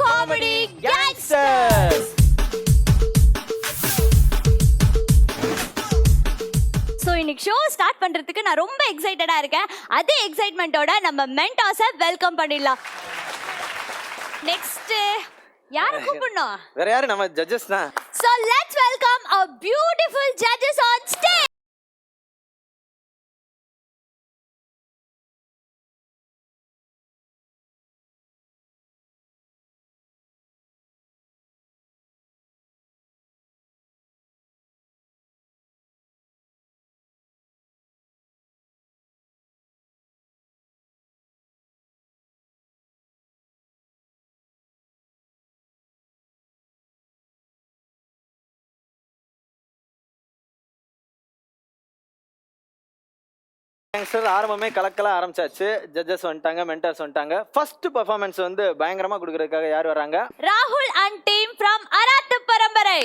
Comedy Gangsters. So இன்னைக்கு show start பண்றதுக்கு நான் ரொம்ப எக்ஸைட்டடா இருக்கேன். அதே எக்ஸைட்மெண்டோட நம்ம மென்டாஸை வெல்கம் பண்ணிடலாம். நெக்ஸ்ட் யார கூப்பிடணும்? வேற யாரு, நம்ம ஜட்ஜஸ் தான். So let's welcome our beautiful judges on stage. ஆரம்பமே கலக்கலா ஆரம்பிச்சாச்சு. ஜட்ஜஸ் வந்துட்டாங்க, மென்டர்ஸ் வந்துட்டாங்க. ஃபர்ஸ்ட் பெர்ஃபார்மன்ஸ் வந்து பயங்கரமா கொடுக்கறதுக்காக யார் வராங்க? ராகுல் and team from அராத்து பரம்பரை.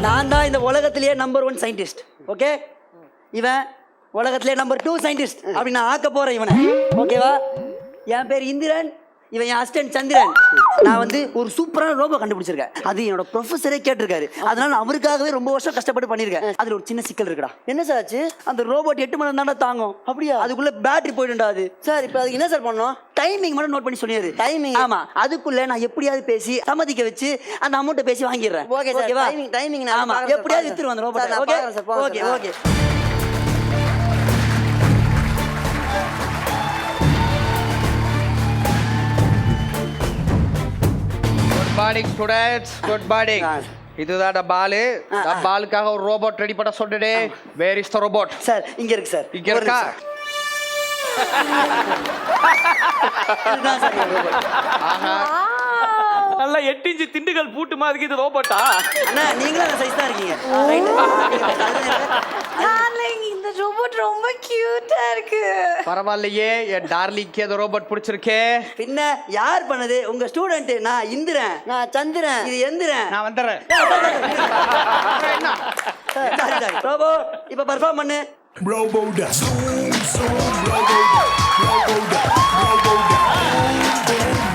நான் தான் இந்த உலகத்திலேயே நம்பர் 1 சயின்டிஸ்ட். ஓகே, இவன் உலகத்திலேயே நம்பர் 2 சயின்டிஸ்ட் அப்படி நான் ஆக்க போறேன் இவனை. ஓகேவா? என் பேர் இந்திரன், இவன் என் அசிஸ்டன்ட் சந்திரன். நான் வந்து ஒரு சூப்பரான ரோபோ கண்டுபிடிச்சிருக்கேன். அது என்னோட ப்ரொஃபஸரே கேட்டிருக்காரு. அதனால நான் அவருக்காகவே ரொம்ப வருஷம் கஷ்டப்பட்டு பண்ணியிருக்கேன். அதுல ஒரு சின்ன சிக்கல் இருக்குடா. என்ன சார் ஆச்சு? அந்த ரோபோட் 8 மணி நேரம் தானே தாங்கும். அப்படியா? அதுக்குள்ள பேட்டரி போயிடும்டா. அது சார் இப்போ அதுக்கு என்ன சார் பண்ணணும்? டைமிங் மட்டும் நோட் பண்ணி சொல்லிடுது. டைமிங்? ஆமா. அதுக்குள்ள நான் எப்படியாவது பேசி சம்மதிக்க வச்சு அந்த அமௌண்ட்டை பேசி வாங்கிடுறேன். Okay sir. டைமிங் ஆமா, எப்படியாவது வித்துருவோம் அந்த robot. Okay okay okay. Morning students, good morning. இதுதான் பால். பாலுக்காக ஒரு ரோபோட் ரெடி பண்ண சொன்னே. Where is the robot? Sir இங்க இருக்கு சார். இங்க இருக்கா? நல்லா 8 இன்ச் திண்டுகள் பூட்டு மாதிரி இது ரோபோட்டா? அண்ணா நீங்களும் அந்த சைஸ் தான் இருக்கீங்க. டார்லிங், இந்த ரோபோட் ரொம்ப கியூட்டா இருக்கு. பரவாயில்லையே, என் டார்லிங்க்கு அந்த ரோபோட் பிடிச்சிருக்கே. பின்ன யார் பண்ணது? உங்க ஸ்டூடெண்ட். நான் இந்திரன். நான் சந்திரன். இது எந்திரன். நான் வந்துறேன். ரோபோ இப்ப பெர்ஃபார்ம் பண்ணு. Roboda, zoom, zoom, Roboda, Roboda, Roboda,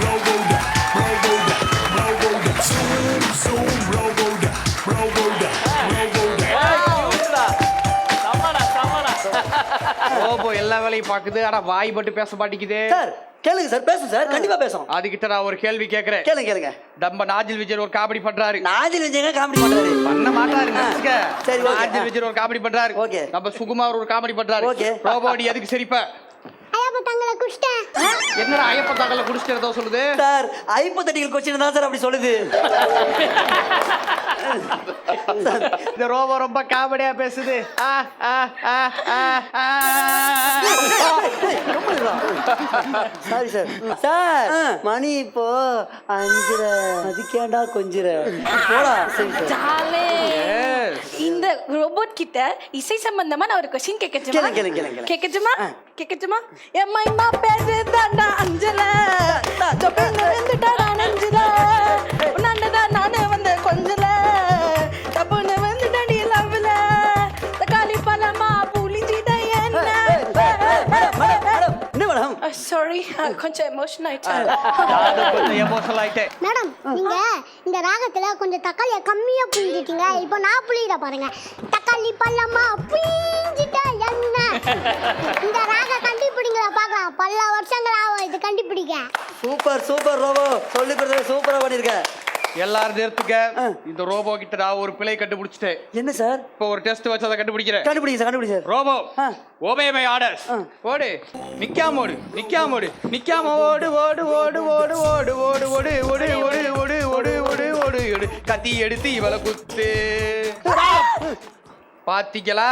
Roboda, Roboda, Roboda, zoom, zoom, Roboda, Roboda, Roboda. Robo எல்லா வேலையும் பாக்குது, ஆனா வாய் மட்டும் பேச மாட்டேங்குது. சார் கேளுங்க சார். பேசும் சார், கண்டிப்பா பேசும். அதுகிட்ட நான் ஒரு கேள்வி கேக்குறேன். கேளுங்க. நம்ம நாஜில் விஜய் ஒரு காமெடி பண்றாரு. நாஜில் விஜய் காமெடி பண்றாரு. பண்ண மாட்டாரு. சரி, ஓகே. நாஜில் விஜய் ஒரு காமெடி பண்றாரு. ஓகே. நம்ம சுகுமார் ஒரு காமெடி பண்றாரு. ஓகே. ரோபோ நீ எதுக்கு சிரிப்ப? ஐயப்பத்தாங்கள குடிச்சிட்டேன். என்னடா ஐயப்பத்தாங்கள குடிச்சிட்டதோ சொல்லுது? சார் ஹைப்போதெட்டிக்கல் क्वेश्चन தான் சார் அப்படி சொல்லுது. இந்த ரோபோ ரொம்ப காமெடியா பேசுது. Sorry sir. சார் மணி இப்போ 5:30. அதுக்கேண்டா கொஞ்சிர போடா. சரி சார். டார்லிங், இந்த ரோபோட் கிட்ட இசை சம்பந்தமா நான் ஒரு क्वेश्चन கேட்கட்டுமா? கேட்கட்டுமா? எம்மா பேரு தாண்டா அஞ்சல. தொப்பங்க வந்துட்டாடா நஞ்சல. உன்னண்டா நானே வந்து கொஞ்சல. தப்புன வந்துட்டடி லவ்ல. தக்காளி பழமா புளிஞ்சிட என்ன? என்ன மேடம்? சாரி, கொஞ்சம் எமோஷன் ஆயிட்டேன். கொஞ்சம் எமோஷனல் ஆயிட்டேன். மேடம், நீங்க இந்த ராகத்துல கொஞ்சம் தக்காளியை கம்மியா புளிஞ்சிட்டீங்க. இப்போ நான் புளியிட பாருங்க. தக்காளி பழமா புளிஞ்சிட்டா என்ன? இந்த ராக கண்டுபிடிங்க பார்க்கலாம். பல வருஷங்கள் ஆகும் இது கண்டுபிடிக்க. Super robo. சொல்லி கொடுத்தது சூப்பரா பண்ணிருக்க. எல்லாரும் நிறுத்துங்க. இந்த ரோபோ கிட்ட நான் ஒரு பிழை கண்டுபிடிச்சிட்டேன். என்ன சார்? இப்போ ஒரு டெஸ்ட் வச்சு அதை கண்டுபிடிக்கிறேன். கண்டுபிடிங்க sir. Robo obey my orders. ஓடு. நிக்காம ஓடு. ஓடு. கத்தி எடுத்து இவளை குத்து. பாத்தீங்களா?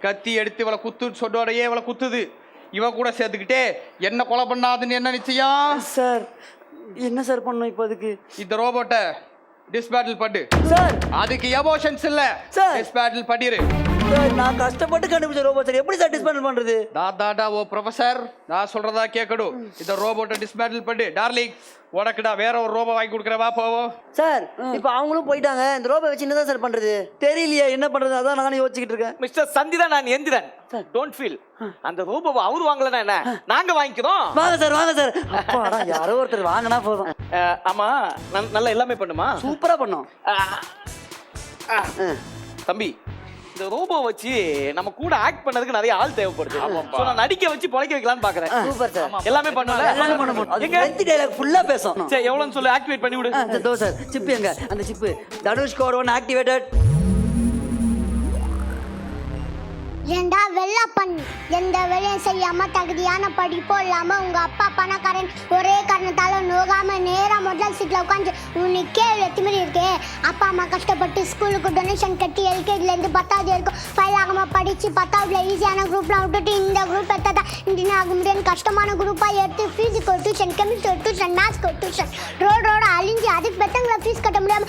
கத்தி எடுத்து இவளை குத்துன்னு சொன்னோடையே இவளை குத்துது. இவ கூட சேர்த்துக்கிட்டே என்ன கொலை பண்ணாதுன்னு என்ன நிச்சயம்? சார் என்ன சார் பண்ணணும் இப்போ? அதுக்கு இந்த ரோபோட்டை டிஸ்பேட்டில் பண்ணு சார். அதுக்கு எமோஷன்ஸ் இல்ல. சார் டிஸ்பேட்டில் பண்ணிரு. சார் நான் கஷ்டப்பட்டு கண்டுபிடிச்ச ரோபோ சார் எப்படி சார் டிஸ்மேண்டில் பண்றது? தாதாடா ஓ ப்ரொஃபசர் நான் சொல்றதா கேட்கணும். இந்த ரோபோட்டை டிஸ்மேண்டில் பண்ணு. டார்லிங் உனக்குடா வேற ஒரு ரோபோ வாங்கி கொடுக்குறவா போவோம். சார் இப்போ அவங்களும் போயிட்டாங்க. இந்த ரோபோ வச்சு என்னதான் சார் பண்றது? தெரியலையே என்ன பண்றது, அதான் நானும் யோசிச்சுக்கிட்டு இருக்கேன். மிஸ்டர் சந்திரன் நான் எந்திரன், டோன்ட் ஃபீல். அந்த ரூபாவை அவரு வாங்கலன்னா என்ன, நாங்க வாங்கிக்கிறோம். வாங்க சார் வாங்க சார். அப்பாடா யாரோ ஒருத்தர் வாங்கினா போதும். ஆமா நல்லா எல்லாமே பண்ணுமா? சூப்பரா பண்ணோம். தம்பி இந்த ரோபோ வச்சு நம்ம கூட ஆக்ட் பண்ணதுக்கு நிறைய ஆள் தேவைப்படுது. சோ நான் நடிக்க வச்சு பொழைக்க வைக்கலாம்னு பாக்குறேன். Super sir. எல்லாமே பண்ணல. எல்லாமே பண்ண முடியும். எங்க வெத்தி டயலாக் ஃபுல்லா பேசும். சரி எவ்வளவுன்னு சொல்லி ஆக்டிவேட் பண்ணி விடு. தோ சார் சிப் எங்க? அந்த சிப் தனுஷ் கோட் 1 ஆக்டிவேட்டட். ஏண்டா வெள்ளப்பன், எந்த வேலையும் செய்யாம தகுதியான படிப்போ இல்லாம உங்க அப்பா பணக்காரன் ஒரே காரணத்தால நோகாம நேரா முதல் சீட்ல உட்காந்து உனக்கே திமிரி இருக்கு. அப்பா அம்மா கஷ்டப்பட்டு ஸ்கூலுக்கு டொனேஷன் கட்டி எல்கேஜில இருந்து 10வது வரைக்கும் ஃபைல் ஆகாம படிச்சு 10வதுல ஈஸியான குரூப்லாம் விட்டுட்டு இந்த குரூப் எடுத்தா இன்ஜினியர் ஆக முடியும் கஷ்டமான குரூப்பா எடுத்து பிசிக்ஸ் ஒரு டியூஷன், கெமிஸ்ட்ரி ஒரு டியூஷன், மேத்ஸ் ஒரு டியூஷன், ரோட அழிஞ்சு அதுக்கு பெத்தவங்களை ஃபீஸ் கட்ட முடியாம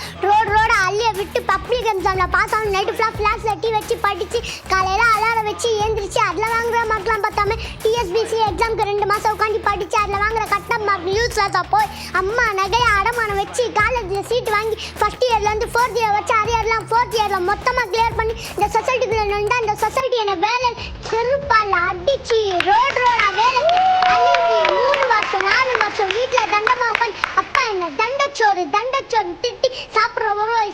ரோட அள்ளிய விட்டு பப்ளிக் எக்ஸாம்ல பாஸ் ஆகணும். நைட்டு ஃபுல்லா கிளாஸ்ல டீ வச்சு படிச்சு காலையில அலாரம் வச்சு ஏந்திரிச்சு அதில் வாங்குற மார்க்லாம் பார்த்தாம டிஎஸ்பிசி எக்ஸாம்க்கு 2 மாதம் உட்காந்து படிச்சு அதில் வாங்குற கட்டம் மார்க் யூஸ்லெஸ்ஸாக போய் அம்மா நகையை அடமானம் வச்சு காலேஜில் சீட் வாங்கி ஃபர்ஸ்ட் இயர்லேருந்து 4th இயர் வச்சு அரியர்லாம் 4th இயரில் மொத்தமாக கிளியர் பண்ணி இந்த சொசைட்டிக்குள்ள நின்று அந்த சொசைட்டி என்னை வேலை செருப்பால் அடிச்சு ரோடா வேலை அன்னைக்கு 3 வருஷம் 4 வருஷம் வீட்டில் தண்டமாக உட்காந்து அப்பா என்ன தண்டச்சோறு திட்டி சாப்பிட்ற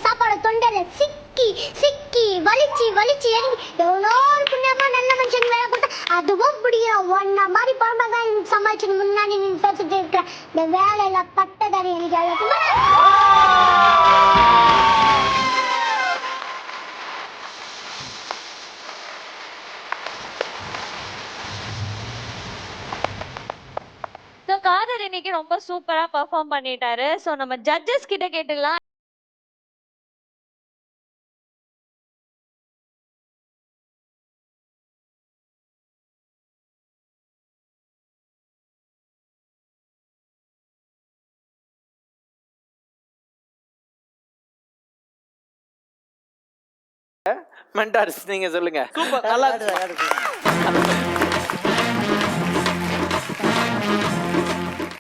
சாப்பாடு தொண்டையில சிக்கி வலிச்சு இறங்கி எவ்வளோ புண்ணியமா நல்ல மனுஷன் வேலை கொடுத்தா அதுவும் பிடிக்கும். ஒன்ன மாதிரி பழம்பதான் சமாளிச்சு முன்னாடி நீங்க பேசிட்டு இருக்கிற இந்த வேலையில பட்டதாரி எனக்கு காதர் இன்னைக்கு ரொம்ப சூப்பரா பெர்ஃபார்ம் பண்ணிட்டாரு. சோ நம்ம ஜட்ஜஸ் கிட்ட கேட்டுலாம். மென்டார்ஸ் நீங்க சொல்லுங்க. சூப்பர் நல்லா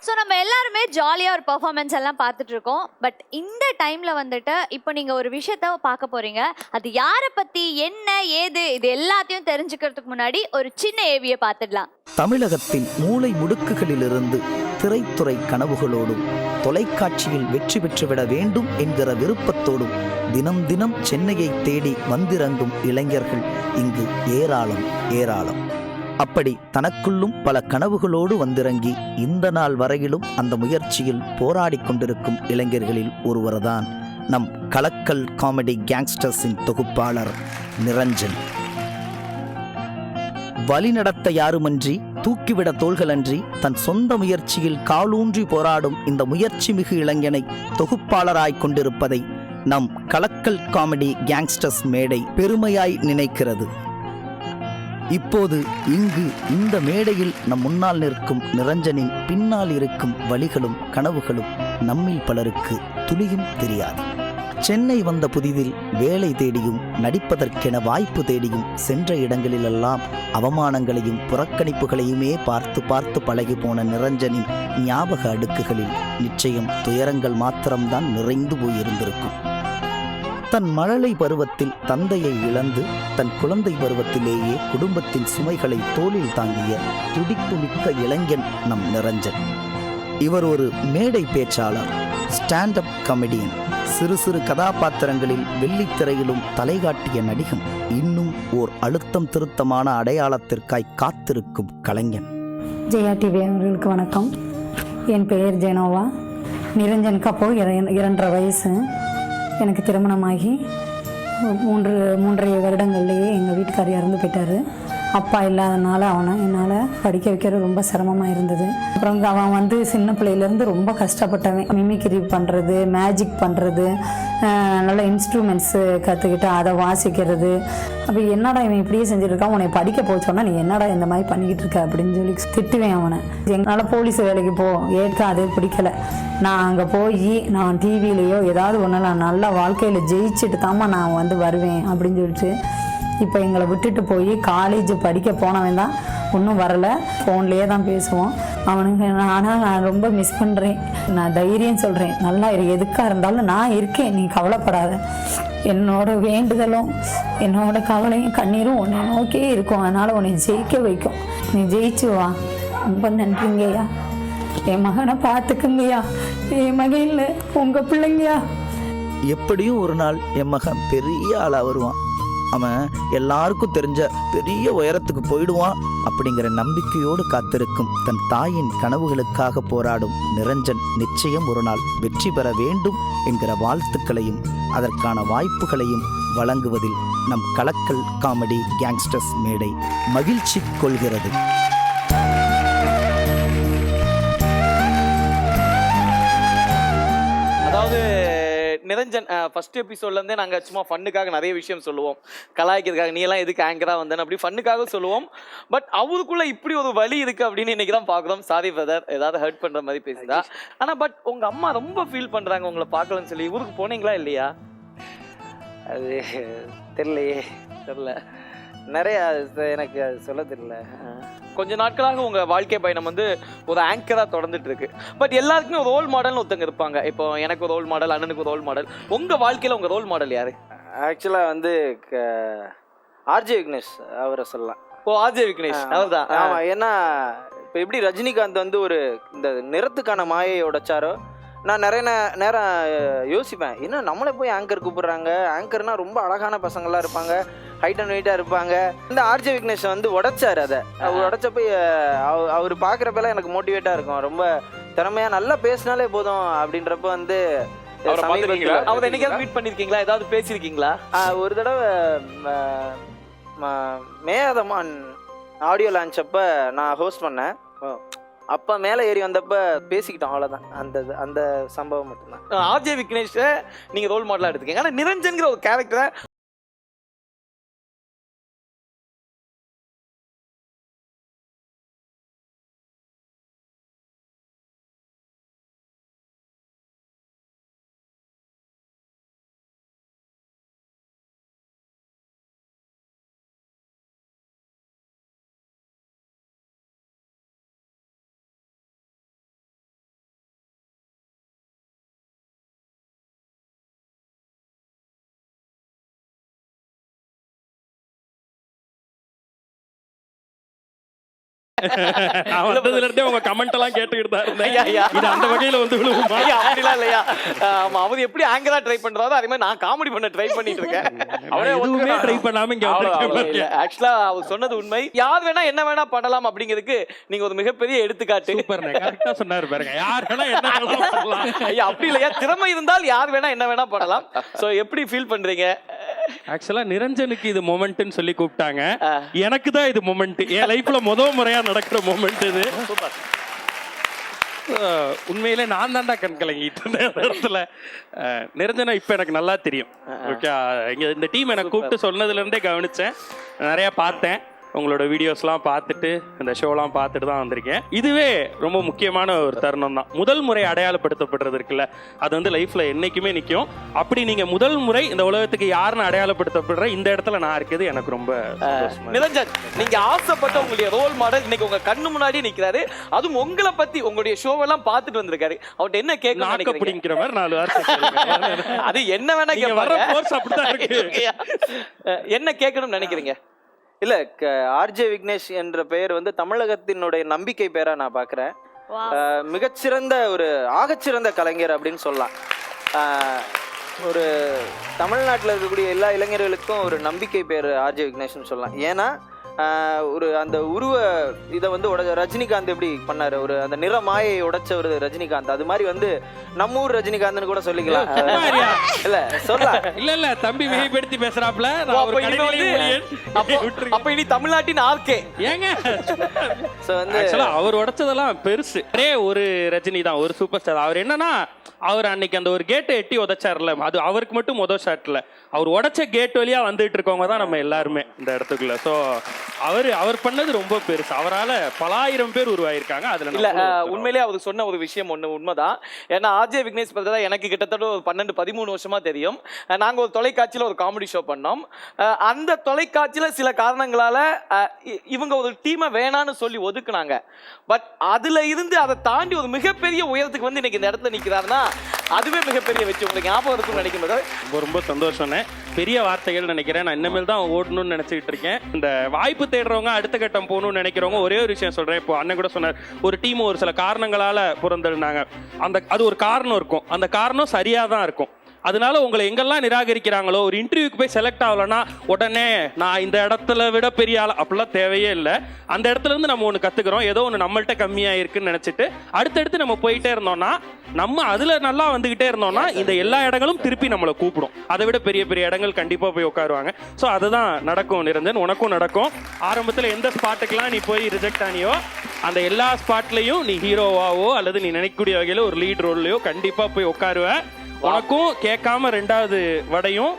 ஸோ நம்ம எல்லாருமே ஜாலியாக ஒரு பர்ஃபார்மன்ஸ் எல்லாம் பார்த்துட்டு இருக்கோம். பட் இந்த டைமில் வந்துட்டு இப்போ நீங்கள் ஒரு விஷயத்த பார்க்க போகிறீங்க. அது யாரை பற்றி என்ன ஏது இது எல்லாத்தையும் தெரிஞ்சுக்கிறதுக்கு முன்னாடி ஒரு சின்ன ஏவியை பார்த்துடலாம். தமிழகத்தின் மூலை முடுக்குகளிலிருந்து திரைத்துறை கனவுகளோடும் தொலைக்காட்சியில் வெற்றி பெற்றுவிட வேண்டும் என்கிற விருப்பத்தோடும் தினம் தினம் சென்னையை தேடி வந்திறங்கும் இளைஞர்கள் இங்கு ஏராளம். அப்படி தனக்குள்ளும் பல கனவுகளோடு வந்திறங்கி இந்த நாள் வரையிலும் அந்த முயற்சியில் போராடி கொண்டிருக்கும் இளைஞர்களில் ஒருவர்தான் நம் கலக்கல் காமெடி கேங்ஸ்டர்ஸின் தொகுப்பாளர் நிரஞ்சன். வழிநடத்த யாருமன்றி தூக்கிவிட தோள்களன்றி தன் சொந்த முயற்சியில் காலூன்றி போராடும் இந்த முயற்சி மிகு இளைஞனை தொகுப்பாளராய் கொண்டிருப்பதை நம் கலக்கல் காமெடி கேங்ஸ்டர்ஸ் மேடை பெருமையாய் நினைக்கிறது. இப்போது இங்கு இந்த மேடையில் நம் முன்னால் நிற்கும் நிரஞ்சனின் பின்னால் இருக்கும் வழிகளும் கனவுகளும் நம்மில் பலருக்கு துளியும் தெரியாது. சென்னை வந்த புதிதில் வேலை தேடியும் நடிப்பதற்கென வாய்ப்பு தேடியும் சென்ற இடங்களிலெல்லாம் அவமானங்களையும் புறக்கணிப்புகளையுமே பார்த்து பழகி போன நிரஞ்சனின் ஞாபக அடுக்குகளில் நிச்சயம் துயரங்கள் மாத்திரம்தான் நிறைந்து போயிருந்திருக்கும். தன் மழலை பருவத்தில் தந்தையை இழந்து தன் குழந்தை பருவத்திலேயே குடும்பத்தின் சுமைகளை தோளில் தாங்கிய துடிப்புமிக்க இளைஞன் நம் நிரஞ்சன். இவர் ஒரு மேடை பேச்சாளர், ஸ்டாண்ட் அப் காமெடியன், சிறு கதாபாத்திரங்களில் வெள்ளித்திரையிலும் தலைகாட்டிய நடிகன், இன்னும் ஓர் அழுத்தம் திருத்தமான அடையாளத்திற்காய் காத்திருக்கும் கலைஞன். ஜெயா டிவி அவர்களுக்கு வணக்கம். என் பெயர் ஜெனோவா. நிரஞ்சனுக்கு அப்போ 2.5 வயசு. எனக்கு திருமணமாகி 3.5 வருடங்கள்லேயே எங்கள் வீட்டுக்காரர் இறந்து போயிட்டார். அப்பா இல்லாதனால என்னால் படிக்க வைக்கிறது ரொம்ப சிரமமாக இருந்தது. அப்புறம் அவன் சின்ன பிள்ளையிலேருந்து ரொம்ப கஷ்டப்பட்டவன். மிமிக்ரி பண்ணுறது, மேஜிக் பண்ணுறது, நல்ல இன்ஸ்ட்ருமெண்ட்ஸு கற்றுக்கிட்டு அதை வாசிக்கிறது. அப்போ என்னடா இவன் இப்படியே செஞ்சுருக்கான், உன்னை படிக்க போச்சோன்னா நீ என்னடா இந்த மாதிரி பண்ணிக்கிட்டு இருக்க அப்படின்னு சொல்லி திட்டுவேன் அவனை. என்னால் போலீஸ் வேலைக்கு ஏற்காது, பிடிக்கலை. நான் அங்கே போய் நான் டிவிலேயோ ஏதாவது ஒன்று நான் நல்ல வாழ்க்கையில் ஜெயிச்சுட்டு தாம்மா நான் வருவேன் அப்படின்னு சொல்லிட்டு இப்போ எங்களை விட்டுட்டு போய் காலேஜ் படிக்க போனவன் தான் ஒன்றும் வரலை, ஃபோன்லேயே தான் பேசுவோம். அவனுக்கு ஆனால் நான் ரொம்ப மிஸ் பண்ணுறேன். நான் தைரியம் சொல்கிறேன், நல்லா இரு, எதுக்காக இருந்தாலும் நான் இருக்கேன், நீ கவலைப்படாத. என்னோட வேண்டுதலும் என்னோட கவலையும் கண்ணீரும் உன்னை நோக்கியே இருக்கும். அதனால் உன்னை ஜெயிக்க வைக்கும், நீ ஜெயிச்சு வா. ரொம்ப நன்றிங்கய்யா. என் மகனை பார்த்துக்குங்கய்யா. என் மகன் இல்லை, உங்கள் பிள்ளைங்கய்யா. எப்படியும் ஒரு நாள் என் மகன் பெரிய ஆளா வருவான், அவன் எல்லாருக்கும் தெரிஞ்ச பெரிய உயரத்துக்கு போயிடுவான் அப்படிங்கிற நம்பிக்கையோடு காத்திருக்கும் தன் தாயின் கனவுகளுக்காக போராடும் நிரஞ்சன் நிச்சயம் ஒரு நாள் வெற்றி பெற வேண்டும் என்கிற வாழ்த்துக்களையும் அதற்கான வாய்ப்புகளையும் வழங்குவதில் நம் கலக்கல் காமெடி கேங்ஸ்டர்ஸ் மேடை மகிழ்ச்சி கொள்கிறது. அதாவது நிரஞ்சன் ஃபர்ஸ்ட் எபிசோட்லேருந்தே நாங்கள் சும்மா ஃபன்னுக்காக நிறைய விஷயம் சொல்லுவோம், கலாய்க்கிறதுக்காக நீ எல்லாம் எதுக்கு ஆங்கராக வந்தேன்னு அப்படி ஃபன்னுக்காக சொல்லுவோம். பட் அவருக்குள்ளே இப்படி ஒரு வழி இருக்குது அப்படின்னு இன்றைக்கி தான் பார்க்குறோம். சாரி பிரதர், ஏதாவது ஹர்ட் பண்ணுற மாதிரி பேசுதா? ஆனால் பட் உங்கள் அம்மா ரொம்ப ஃபீல் பண்ணுறாங்க உங்களை பார்க்கலன்னு சொல்லி. ஊருக்கு போனீங்களா இல்லையா? அது தெரில நிறைய எனக்கு அது சொல்ல தெரியல. கொஞ்ச நாட்களாக உங்க வாழ்க்கை பயணம் வந்து ஒரு ஆங்கரா தொடர்ந்துட்டு இருக்கு. பட் எல்லாருக்குமே ஒரு ரோல் மாடல்னு ஒருத்தங்க இருப்பாங்க. இப்போ எனக்கு ஒரு ரோல் மாடல், அண்ணனுக்கு ஒரு ரோல் மாடல். உங்க வாழ்க்கையில உங்க ரோல் மாடல் யாரு? ஆக்சுவலா வந்து ஆர்ஜே விக்னேஷ் அவரை சொல்லலாம். ஓ, ஆர்ஜே விக்னேஷ் அவர்தான். ஆமா, ஏன்னா இப்போ எப்படி ரஜினிகாந்த் வந்து ஒரு இந்த நிறத்துக்கான மாயை உடைச்சாரோ, நான் நிறைய நேரம் யோசிப்பேன், என்ன நம்மளே போய் ஆங்கர் கூப்பிடுறாங்க, ஆங்கர்னா ரொம்ப அழகான பசங்கள்லாம் இருப்பாங்க, ஹைட் அண்ட் வெயிட்டாக இருப்பாங்க. இந்த ஆர்ஜே விக்னேஷ் வந்து உடைச்சார். அதை அவர் உடைச்சப்ப அவர் பார்க்குறப்பெல்லாம் எனக்கு மோட்டிவேட்டாக இருக்கும். ரொம்ப திறமையாக நல்லா பேசினாலே போதும் அப்படின்றப்ப வந்து அவர் என்னைக்காவது மீட் பண்ணியிருக்கீங்களா? ஏதாவது பேசியிருக்கீங்களா? ஒரு தடவை மேயாதமான் ஆடியோ லான்ச் அப்போ நான் ஹோஸ்ட் பண்ணேன். அப்போ மேலே ஏறி வந்தப்ப பேசிக்கிட்டோம், அவ்வளோதான். அந்த சம்பவம் மட்டும்தான். ஆர்ஜே விக்னேஷை நீங்கள் ரோல் மாடலாக எடுத்துக்கீங்க. ஆனால் நிரஞ்சன்கிற ஒரு கேரக்டரை நான் வந்ததுல இருந்தே உங்க கமெண்ட் எல்லாம் கேட்டுக்கிட்டு தான் இருந்தேன். இது அந்த வகையில வந்து விழுவுமா? அப்படிலாம் இல்லையா? ஆமா, அவர் எப்படி ஆங்கரா ட்ரை பண்றாரோ அதே மாதிரி நான் காமெடி பண்ண ட்ரை பண்ணிட்டு இருக்கேன். அவரே எதுவுமே ட்ரை பண்ணாம இங்க வந்திருக்கேன். ஆக்சுவலா அவர் சொன்னது உண்மை. யார் வேணா என்ன வேணா பண்ணலாம் அப்படிங்கிறதுக்கு நீங்க ஒரு மிகப்பெரிய எடுத்துக்காட்டு. சூப்பர்ண்ணே, கரெக்டா சொன்னாரு பாருங்க. யார் வேணா என்ன வேணா பண்ணலாம். ஐயா, அப்படி இல்லையா? திறமை இருந்தால் யார் வேணா என்ன வேணா பண்ணலாம். சோ எப்படி ஃபீல் பண்றீங்க? ஆக்சுவலா நிரஞ்சனுக்கு இது மொமெண்ட்னு சொல்லி கூப்பிட்டாங்க. எனக்கு தான் இது மொமெண்ட். என் லைஃப்ல முதல் முறையா நடக்கிற மொமெண்ட் இது. உண்மையிலே நான் தான்டா கண் கலங்கிட்டு இருந்தேன் அந்த இடத்துல. நிரஞ்சனா இப்ப எனக்கு நல்லா தெரியும். ஓகே, இங்க இந்த டீம் எனக்கு கூப்பிட்டு சொன்னதுல இருந்தே கவனிச்சேன், நிறைய பார்த்தேன். உங்களோட வீடியோஸ்லாம் பார்த்துட்டு இந்த ஷோலாம் பார்த்துட்டு தான் வந்திருக்கேன். இதுவே ரொம்ப முக்கியமான ஒரு தருணம் தான். முதல் முறை அடையாளப்படுத்தப்படுறது இருக்குல்ல, அது வந்து லைஃப்ல என்னைக்குமே நிற்கும். அப்படி நீங்க முதல் முறை இந்த உலகத்துக்கு யாருன்னு அடையாளப்படுத்தப்படுற இந்த இடத்துல நான் இருக்குது எனக்கு ரொம்ப நிரஞ்சன். நீங்க ஆசைப்பட்ட உங்களுடைய ரோல் மாடல் இன்னைக்கு உங்க கண்ணு முன்னாடி நிக்கிறாரு. அதுவும் உங்களை பத்தி உங்களுடைய ஷோவெல்லாம் பார்த்துட்டு வந்திருக்காரு. அவர்கிட்ட என்ன கேட்க அப்படிங்கிற மாதிரி 4 வார்த்தை அது என்ன வேணா வர கோர்ஸ் அப்படிதான் இருக்கு. என்ன கேட்கணும்னு நினைக்கிறீங்க? இல்ல, ஆர்ஜே விக்னேஷ் என்ற பெயர் வந்து தமிழகத்தினுடைய நம்பிக்கை பெயரா நான் பாக்குறேன். மிகச்சிறந்த ஒரு ஆகச்சிறந்த கலைஞர் அப்படின்னு சொல்லலாம். ஒரு தமிழ்நாட்டில் இருக்கக்கூடிய எல்லா இளைஞர்களுக்கும் ஒரு நம்பிக்கை பெயர் ஆர்ஜே விக்னேஷ்னு சொல்லலாம். ஏன்னா ஒரு அந்த உருவ இதை வந்து ரஜினிகாந்த் எப்படி பண்ணாரு, ஒரு அந்த நிற மாயை உடைச்ச ஒரு ரஜினிகாந்த், அது மாதிரி வந்து நம்ம ஊர் ரஜினிகாந்த்னு கூட சொல்லிக்கலாம். இல்ல சொல்லலாம். இல்ல தம்பி மிகைப்படுத்தி பேசுறாப்ல. அப்ப இனி தமிழ்நாட்டின் ஆர்கே ஏங்க அவர் உடைச்சதெல்லாம் பெருசு. ஒரு ரஜினி தான், ஒரு சூப்பர் ஸ்டார். அவர் என்னன்னா, அவர் அன்னைக்கு அந்த ஒரு கேட்டை எட்டி உதைச்சார்ல, அது அவருக்கு மட்டும் முதல் ஷாட்ல. அவர் உடைச்ச கேட் வழியா வந்துட்டு இருக்கவங்க தான் நம்ம எல்லாருமே இந்த இடத்துக்குள்ள. ஸோ அவர் பண்ணது ரொம்ப பெருசு. அவரால பல ஆயிரம் பேர் உருவாயிருக்காங்க. அதுல இல்ல உண்மையிலேயே அவர் சொன்ன ஒரு விஷயம் ஒண்ணு உண்மைதான். ஏன்னா ஆர்ஜே விக்னேஷ் பிரதர் எனக்கு கிட்டத்தட்ட ஒரு 12-13 வருஷமா தெரியும். நாங்க ஒரு தொலைக்காட்சியில ஒரு காமெடி ஷோ பண்ணோம். அந்த தொலைக்காட்சியில சில காரணங்களால இவங்க ஒரு டீமை வேணான்னு சொல்லி ஒதுக்குனாங்க. பட் அதுல இருந்து அதை தாண்டி ஒரு மிகப்பெரிய உயரத்துக்கு வந்து இன்னைக்கு இந்த இடத்துல நிக்கிறாருன்னா அதுவே மிகப்பெரிய வெற்றி. உங்களுக்கு ஞாபகம் இருக்கும்னு நினைக்கும் ரொம்ப ரொம்ப சந்தோஷம்னே. பெரிய வார்த்தைகள் நினைக்கிறேன். நான் இன்னமேல் தான் ஓடணும்னு நினைச்சிட்டு இருக்கேன். இந்த வாய்ப்பு தேடுறவங்க, அடுத்த கட்டம் போகணும்னு நினைக்கிறவங்க ஒரே ஒரு விஷயம் சொல்றேன். இப்போ அண்ணன் கூட சொன்னார், ஒரு டீம் ஒரு சில காரணங்களால புறந்தழுனாங்க. அது ஒரு காரணம் இருக்கும். அந்த காரணம் சரியா தான் இருக்கும். அதனால உங்களை எங்கெல்லாம் நிராகரிக்கிறாங்களோ, ஒரு இன்டர்வியூக்கு போய் செலக்ட் ஆகலன்னா உடனே நான் இந்த இடத்துல விட பெரிய ஆள் அப்படிலாம் தேவையே இல்லை. அந்த இடத்துல இருந்து நம்ம ஒன்று கத்துக்கிறோம், ஏதோ ஒன்று நம்மள்ட்ட கம்மியா இருக்குன்னு நினைச்சிட்டு அடுத்தடுத்து நம்ம போயிட்டே இருந்தோம்னா, நம்ம அதுல நல்லா வந்துகிட்டே இருந்தோம்னா இந்த எல்லா இடங்களும் திருப்பி நம்மளை கூப்பிடும். அதை விட பெரிய பெரிய இடங்கள் கண்டிப்பா போய் உட்காருவாங்க. ஸோ அதுதான் நடக்கும் நிரஞ்சன், உனக்கும் நடக்கும். ஆரம்பத்தில் எந்த ஸ்பாட்டுக்கெல்லாம் நீ போய் ரிஜெக்ட் ஆனியோ அந்த எல்லா ஸ்பாட்லையும் நீ ஹீரோவாவோ அல்லது நீ நினைக்கக்கூடிய வகையில ஒரு லீட் ரோல்லையோ கண்டிப்பா போய் உட்காருவ. உனக்கும் கேட்காம 2வது வடையும்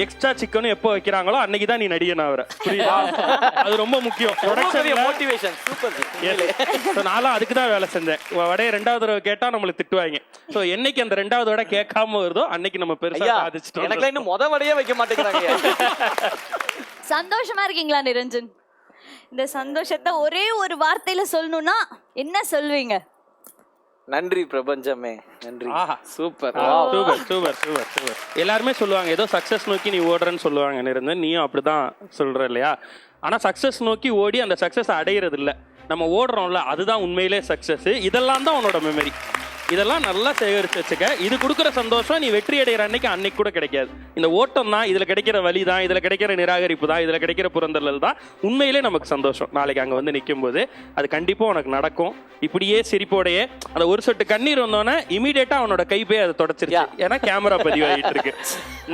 எக்ஸ்ட்ரா சிக்கனும் எப்போ வைக்கிறாங்களோ அன்னைக்கு தான் நீ நடிகன் ஆகுற. புரியுதா? அது ரொம்ப முக்கியம். Motivation super. நானும் அதுக்கு தான் வேலை செஞ்சேன். வடையை 2வது தடவை கேட்டா நம்மளுக்கு திட்டுவாங்க. ஸோ என்னைக்கு அந்த 2வது வடை கேட்காம வருதோ அன்னைக்கு நம்ம பெருசா சாதிச்சிட்டோம். எனக்கு இன்னும் வடையே வைக்க மாட்டேங்கிறாங்க. சந்தோஷமா இருக்கீங்களா நிரஞ்சன்? இந்த சந்தோஷத்தை ஒரே ஒரு வார்த்தையில சொல்லணும்னா என்ன சொல்வீங்க? நன்றி பிரபஞ்சமே, நன்றி. Super super super super super. எல்லாருமே சொல்லுவாங்க ஏதோ சக்சஸ் நோக்கி நீ ஓடுறன்னு சொல்லுவாங்க நிரஞ்சன். நீயும் அப்படிதான் சொல்ற இல்லையா? ஆனா சக்சஸ் நோக்கி ஓடி அந்த சக்சஸ் அடையிறது இல்லை, நம்ம ஓடுறோம்ல அதுதான் உண்மையிலே சக்சஸ். இதெல்லாம் தான் உன்னோட மெமரி. இதெல்லாம் நல்லா சேகரிச்சு வச்சுக்க. இது கொடுக்குற சந்தோஷம் நீ வெற்றி அடைகிற அன்னைக்கு கூட கிடைக்காது. இந்த ஓட்டம் தான், இதுல கிடைக்கிற வலி தான், இதுல கிடைக்கிற நிராகரிப்பு தான், இதுல கிடைக்கிற புறந்தள்ளல் தான் உண்மையிலே நமக்கு சந்தோஷம். நாளைக்கு அங்க வந்து நிற்கும் போது அது கண்டிப்பா உனக்கு நடக்கும். இப்படியே சிரிப்போடையே அந்த ஒரு சொட்டு கண்ணீர் வந்தோன்னே இமீடியட்டா அவனோட கை போய் அதை தொடச்சிருச்சு. ஏன்னா கேமரா பதிவாகிட்டு இருக்கு.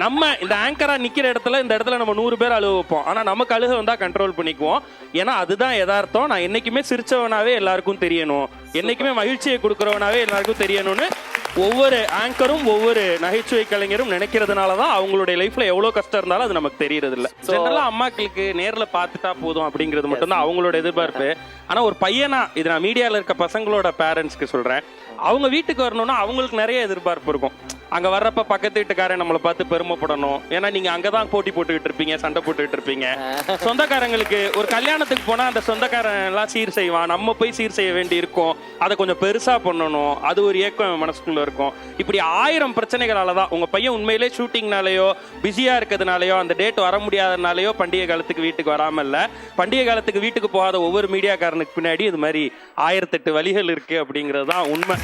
நம்ம இந்த ஆங்கரா நிக்கிற இடத்துல இந்த இடத்துல நம்ம 100 பேர் அழுவ வைப்போம். ஆனா நமக்கு அழுக வந்தா கண்ட்ரோல் பண்ணிக்குவோம். ஏன்னா அதுதான் யதார்த்தம். நான் என்னைக்குமே சிரிச்சவனாவே எல்லாருக்கும் தெரியணும், என்னைக்குமே மகிழ்ச்சியை கொடுக்குறவனாவே எல்லாருக்கும் தெரியணும்னு ஒவ்வொரு ஆங்கரும் ஒவ்வொரு நகைச்சுவை கலைஞரும் நினைக்கிறதுனால தான் அவங்களுடைய லைஃப்ல எவ்வளவு கஷ்டம் இருந்தாலும் அது நமக்கு தெரியறது இல்ல. ஜெனரலா அம்மாக்களுக்கு நேர்ல பார்த்துட்டா போதும் அப்படிங்கிறது மட்டும் தான் அவங்களோட எதிர்பார்ப்பு. ஆனா ஒரு பையனா, இது நான் மீடியால இருக்க பசங்களோட பேரண்ட்ஸ்க்கு சொல்றேன், அவங்க வீட்டுக்கு வரணும்னா அவங்களுக்கு நிறைய எதிர்பார்ப்பு இருக்கும். அங்க வர்றப்ப பக்கத்து வீட்டுக்காரன் நம்மளை பார்த்து பெருமைப்படணும். ஏன்னா நீங்க அங்கதான் போட்டி போட்டுக்கிட்டு இருப்பீங்க, சண்டை போட்டுக்கிட்டு இருப்பீங்க. சொந்தக்காரங்களுக்கு ஒரு கல்யாணத்துக்கு போனா அந்த சொந்தக்காரன் எல்லாம் சீர் செய்வான், நம்ம போய் சீர் செய்ய வேண்டி இருக்கும். அதை கொஞ்சம் பெருசா பண்ணணும், அது ஒரு ஏக்கம் மனசுக்குள்ள இருக்கும். இப்படி 1000 பிரச்சனைகளாலதான் உங்க பையன் உண்மையிலே ஷூட்டிங்னாலேயோ பிஸியா இருக்கிறதுனாலயோ அந்த டேட் வர முடியாதனாலயோ பண்டிகை காலத்துக்கு வீட்டுக்கு வராம இல்ல. பண்டிகை காலத்துக்கு வீட்டுக்கு போகாத ஒவ்வொரு மீடியாக்காரனுக்கு பின்னாடி இது மாதிரி 1008 வழிகள் இருக்கு அப்படிங்கிறது தான் உண்மை.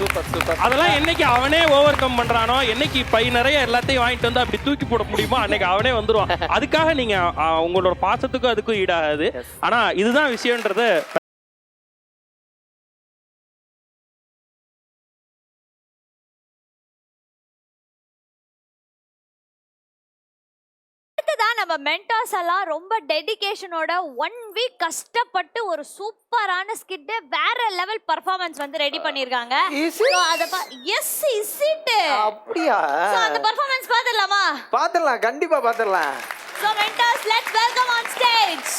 அதெல்லாம் என்னைக்கு அவனே ஓவர் கம் பண்றானோ, என்னைக்கு பை நிறைய எல்லாத்தையும் வாங்கிட்டு வந்து அப்படி தூக்கி போட முடியுமோ அன்னைக்கு அவனே வந்துருவான். அதுக்காக நீங்க உங்களோட பாசத்துக்கும் அதுக்கும் ஈடாகாது. ஆனா இதுதான் விஷயம்ன்றத நம்ம மென்டார்ஸ் எல்லாம் ரொம்ப டெடிகேஷனோட 1 வீக் கஷ்டப்பட்டு ஒரு சூப்பரான ஸ்கிட் வேற லெவல் பெர்ஃபார்மன்ஸ் வந்து ரெடி பண்ணிருக்காங்க. எஸ் இஸ் இட் அப்படியா? சோ அந்த பெர்ஃபார்மன்ஸ் பாத்துடலாமா? பாத்துடலாம், கண்டிப்பா பாத்துடலாம். So mentors, let's welcome on stage.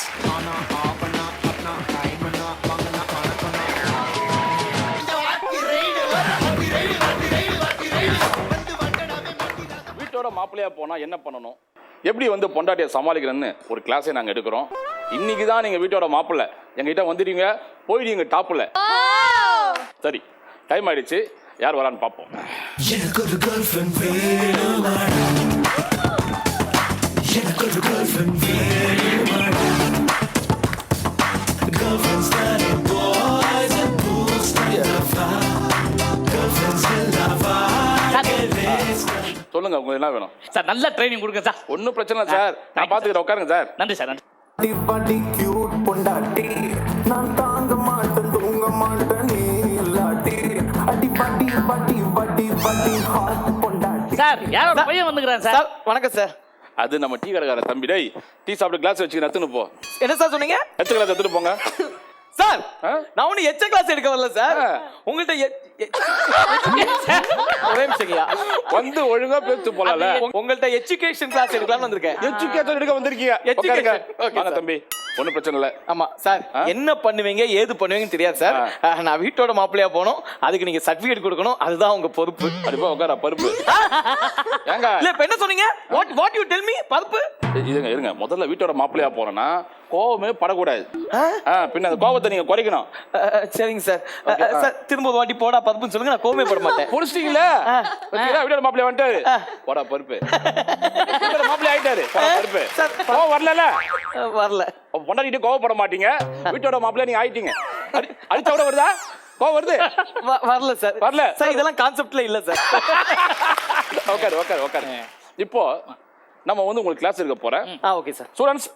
வீட்டோட மாப்பிள்ளையா போனா என்ன பண்ணணும், எப்படி வந்து பொண்டாட்டியை சமாளிக்கிறேன்னு ஒரு கிளாஸை நாங்கள் எடுக்கிறோம். இன்னைக்கு தான் நீங்கள் வீட்டோட மாப்பிள்ளை எங்ககிட்ட வந்துடுவீங்க, போயிடுவீங்க டாப்பில். சரி, டைம் ஆயிடுச்சு, யார் வரான்னு பார்ப்போம். எனக்கு ஒரு girlfriend வேணுமாடா, எனக்கு ஒரு girlfriend வேணுமாடா. Girlfriends that are boys and fools that are fine. Girlfriends that are fine. சொல்லுங்க, உங்களுக்கு என்ன வேணும் சார்? நல்ல ட்ரைனிங் கொடுங்க சார். ஒன்றும் பிரச்சனை இல்லை சார், நான் பார்த்துக்கிறேன், உட்காருங்க சார். நன்றி சார், நன்றி. நான் தாங்க மாட்டேன், தூங்க மாட்டேன், நீ இல்லாட்டி அடி பாட்டி பாட்டி பாட்டி பாட்டி ஹாட் பொண்டாட்டி. சார் யாரோட பையன் வந்துக்கிறான் சார்? வணக்கம் சார். அது நம்ம டீ கடைக்கார தம்பி. டேய், டீ சாப்பிட்டு கிளாஸ் வச்சு எடுத்துன்னு போ. என்ன சார் சொன்னீங்க? எத்தனை கிளாஸ் எடுத்துட்டு போங்க சார். நான் ஒன்னும் எச்ச கிளாஸ் எடுக்க வரல சார். உங்கள்கிட்ட ஒரே நிமிஷங்கய்யா, வந்து ஒழுங்கா பேச்சு போலாம்ல. உங்கள்கிட்ட எஜுகேஷன் கிளாஸ் எடுக்கலாம்னு வந்திருக்கேன். எஜுகேஷன் எடுக்க வந்திருக்கீங்க. எஜுகேஷன். வாங்க தம்பி, ஒன்றும் பிரச்சனை இல்லை. ஆமா சார், என்ன பண்ணுவீங்க ஏது பண்ணுவீங்கன்னு தெரியாது சார். நான் வீட்டோட மாப்பிள்ளையா போனோம், அதுக்கு நீங்க சர்டிபிகேட் கொடுக்கணும், அதுதான் உங்க பொறுப்பு. கண்டிப்பா உட்கார பருப்பு. ஏங்க இல்ல இப்ப என்ன சொன்னீங்க? What you tell me? பருப்பு? இருங்க, முதல்ல வீட்டோட மாப்பிள்ளையா போறேன்னா கோவமே படக்கூடாது. பின்ன அந்த கோவத்தை நீங்க குறைக்கணும். சரிங்க சார். சார் திரும்ப ஒரு வாட்டி போடா பருப்புன்னு சொல்லுங்க, நான் கோவமே பட மாட்டேன். புடிச்சிட்டீங்களா? வீட்டோட மாப்பிள்ளையா வந்துட்டாரு, போடா பருப்பு. வீட்டோட மாப்பிள்ளை ஆயிட்டாரு, போடா பருப்பு. கோவம் வரல? வரல. பொண்டாட்டிட்டு கோவப்பட மாட்டீங்க, வீட்டோட மாப்பிள்ளையா நீங்க ஆயிட்டீங்க. அடிச்ச விட வருதா? கோவம் வருது? வரல சார். வரல சார், இதெல்லாம் கான்செப்ட்ல இல்ல சார். உட்காரு. இப்போ நம்ம வந்து உங்களுக்கு கிளாஸ் எடுக்க போறேன். Okay sir. ஸ்டூடெண்ட்ஸ்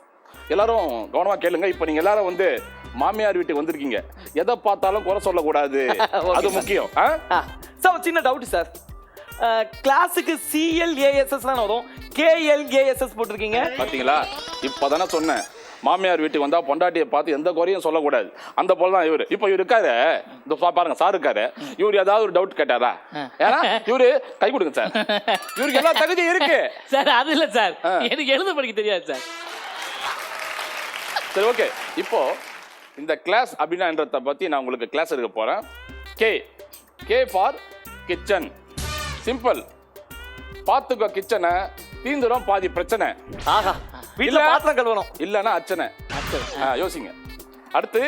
எல்லாரும் கவனமா கேளுங்க. இப்போ நீங்க எல்லாரும் வந்து மாமியார் வீட்டுக்கு வந்திருக்கீங்க, எதை பார்த்தாலும் குறை சொல்லக்கூடாது, அது முக்கியம். சார் சின்ன டவுட் சார், கிளாஸுக்கு CLASS தான் வரும், KLASS போட்டிருக்கீங்க பாத்தீங்களா? இப்பதானே சொன்னேன், மாமியார் வீட்டுக்கு வந்தா பொண்டாட்டியை பார்த்து எந்த குறையும் சொல்லக்கூடாது. அந்த போல தான் இவரு. இப்போ இவரு இருக்காரு, இந்த பாருங்க சார் இருக்காரு, இவரு ஏதாவது ஒரு டவுட் கேட்டாரா? ஏன்னா இவரு கை கொடுங்க சார், இவருக்கு எல்லா தகுதியும் இருக்கு சார். அது இல்ல சார், எனக்கு எழுத படிக்க தெரியாது சார். சரி ஓகே, இப்போ இந்த கிளாஸ் அப்படின்னான்றத பத்தி நான் உங்களுக்கு கிளாஸ் எடுக்க போறேன். K for kitchen. சிம்பிள். பாத்துக்கோ கிச்சனை, தீந்துரும் பாதி பிரச்சனை. ஆஹா, வீட்ல பாத்திரம் கழுவணும் இல்லன்னா அச்சனை. யோசிங்க. அடுத்து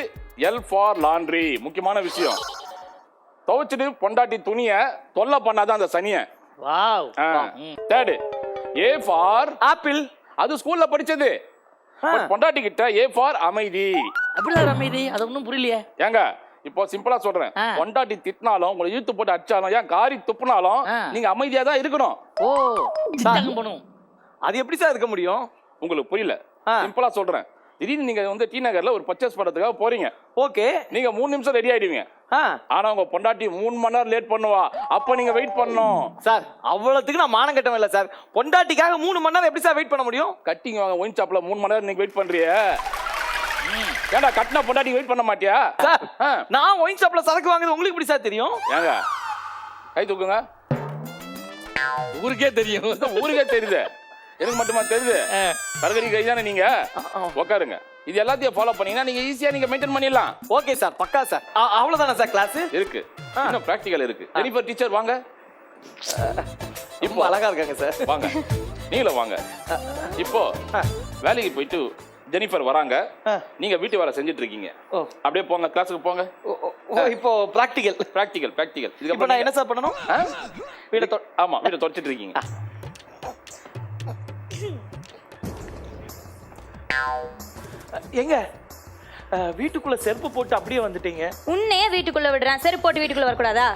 L ஃபார் லாண்ட்ரி. முக்கியமான விஷயம், துவைச்சிட்டு பொண்டாட்டி துணிய தொல்லை பண்ணாதான் அந்த சனிய. Wow. Third A for apple. அது ஸ்கூல்ல படிச்சது. பொண்டாட்டி கிட்ட A ஃபார் அமைதி. அப்படிதான் அமைதி, அது ஒன்றும் புரியலையே. ஏங்க இப்போ சிம்பிளா சொல்றேன், பொண்டாட்டி திட்டினாலும் உங்களை இழுத்து போட்டு அடிச்சாலும் ஏன் காரி துப்புனாலும் நீங்க அமைதியா தான் இருக்கணும். ஓ, பண்ணும். அது எப்படி சார் இருக்க முடியும்? உங்களுக்கு புரியல? சிம்பிளா சொல்றேன், திடீர்னு நீங்க வந்து டி நகர்ல ஒரு பர்ச்சேஸ் பண்றதுக்காக போறீங்க. ஓகே, நீங்க 3 நிமிஷம் ரெடி ஆயிடுவீங்க. ஆனா உங்க பொண்டாட்டி 3 மணி நேரம் லேட் பண்ணுவா, அப்ப நீங்க வெயிட் பண்ணணும். சார் அவ்வளவுக்கு நான் மானம் கட்டவே இல்ல சார். பொண்டாட்டிக்காக 3 மணி நேரம் எப்படி சார் வெயிட் பண்ண முடியும்? கட்டிங்க வாங்க ஒயின் ஷாப்ல 3 மணி நேரம் நீங்க வெயிட் பண்றிய. ஏண்டா கட்டினா பொண்டாட்டி வெயிட் பண்ண மாட்டியா? சார் நான் ஒயின் ஷாப்ல சரக்கு வாங்குறது உங்களுக்கு எப்படி சார் தெரியும்? ஏங்க கை தூக்குங்க. ஊருக்கே தெரியும். ஊருக்கே தெரியுது, எனக்கு மட்டுமா தெரியுது? சரகரி கை தானே நீங்க. உட்காருங்க. இது எல்லாத்தையும் ஃபாலோ பண்ணீங்கன்னா நீங்க ஈஸியா நீங்க மெயின்டைன் பண்ணிடலாம். ஓகே சார், பக்கா சார். அவ்வளவுதானே சார் கிளாஸ்? இருக்கு, இன்னும் பிராக்டிகல் இருக்கு. ஜெனிஃபர் டீச்சர் வாங்க. இப்போ அழகா இருக்காங்க சார், வாங்க. நீங்களும் வாங்க. இப்போ வேலைக்கு போயிட்டு ஜெனிஃபர் வராங்க, நீங்க வீட்டு வேலை செஞ்சுட்டு இருக்கீங்க. அப்படியே போங்க, கிளாஸுக்கு போங்க. இப்போ பிராக்டிகல். இதுக்கு நான் என்ன சார் பண்ணணும்? ஆமா, வீட்டை தொடச்சிட்டு இருக்கீங்க. எங்க வீட்டுக்குள்ள செருப்பு போட்டு அப்படியே வந்துட்டீங்க? உன்னையே வீட்டுக்குள்ள விடுறேன், செருப்பு போட்டு வீட்டுக்குள்ள வரக்கூடாதா?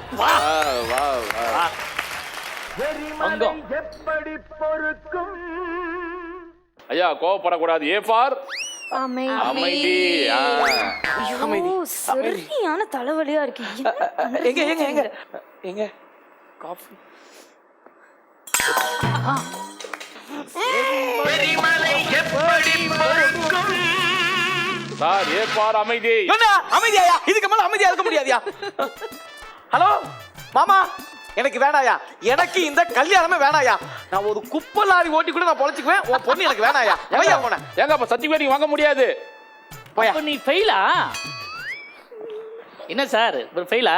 ஐயா கோவப்படக்கூடாது. A ஃபார் அமைதி. சரியான தலைவலியா இருக்கு. எங்க எங்க எங்க எங்க காஃபி? சார் A ஃபார் அமைதி. அமைதியா? இதுக்கு மேல அமைதியா இருக்க முடியாதியா? ஹலோ மாமா, எனக்கு வேணாயா, எனக்கு இந்த கல்யாணமே வேணாயா. நான் ஒரு குப்பை லாரி ஓட்டி கூட நான் பொழைச்சுக்குவேன், உன் பொண்ணு எனக்கு வேணாயா. ஏங்க அப்ப சர்டிபிகேட் வாங்க முடியாது. அப்ப நீ ஃபெயிலா? என்ன சார் ஃபெயிலா?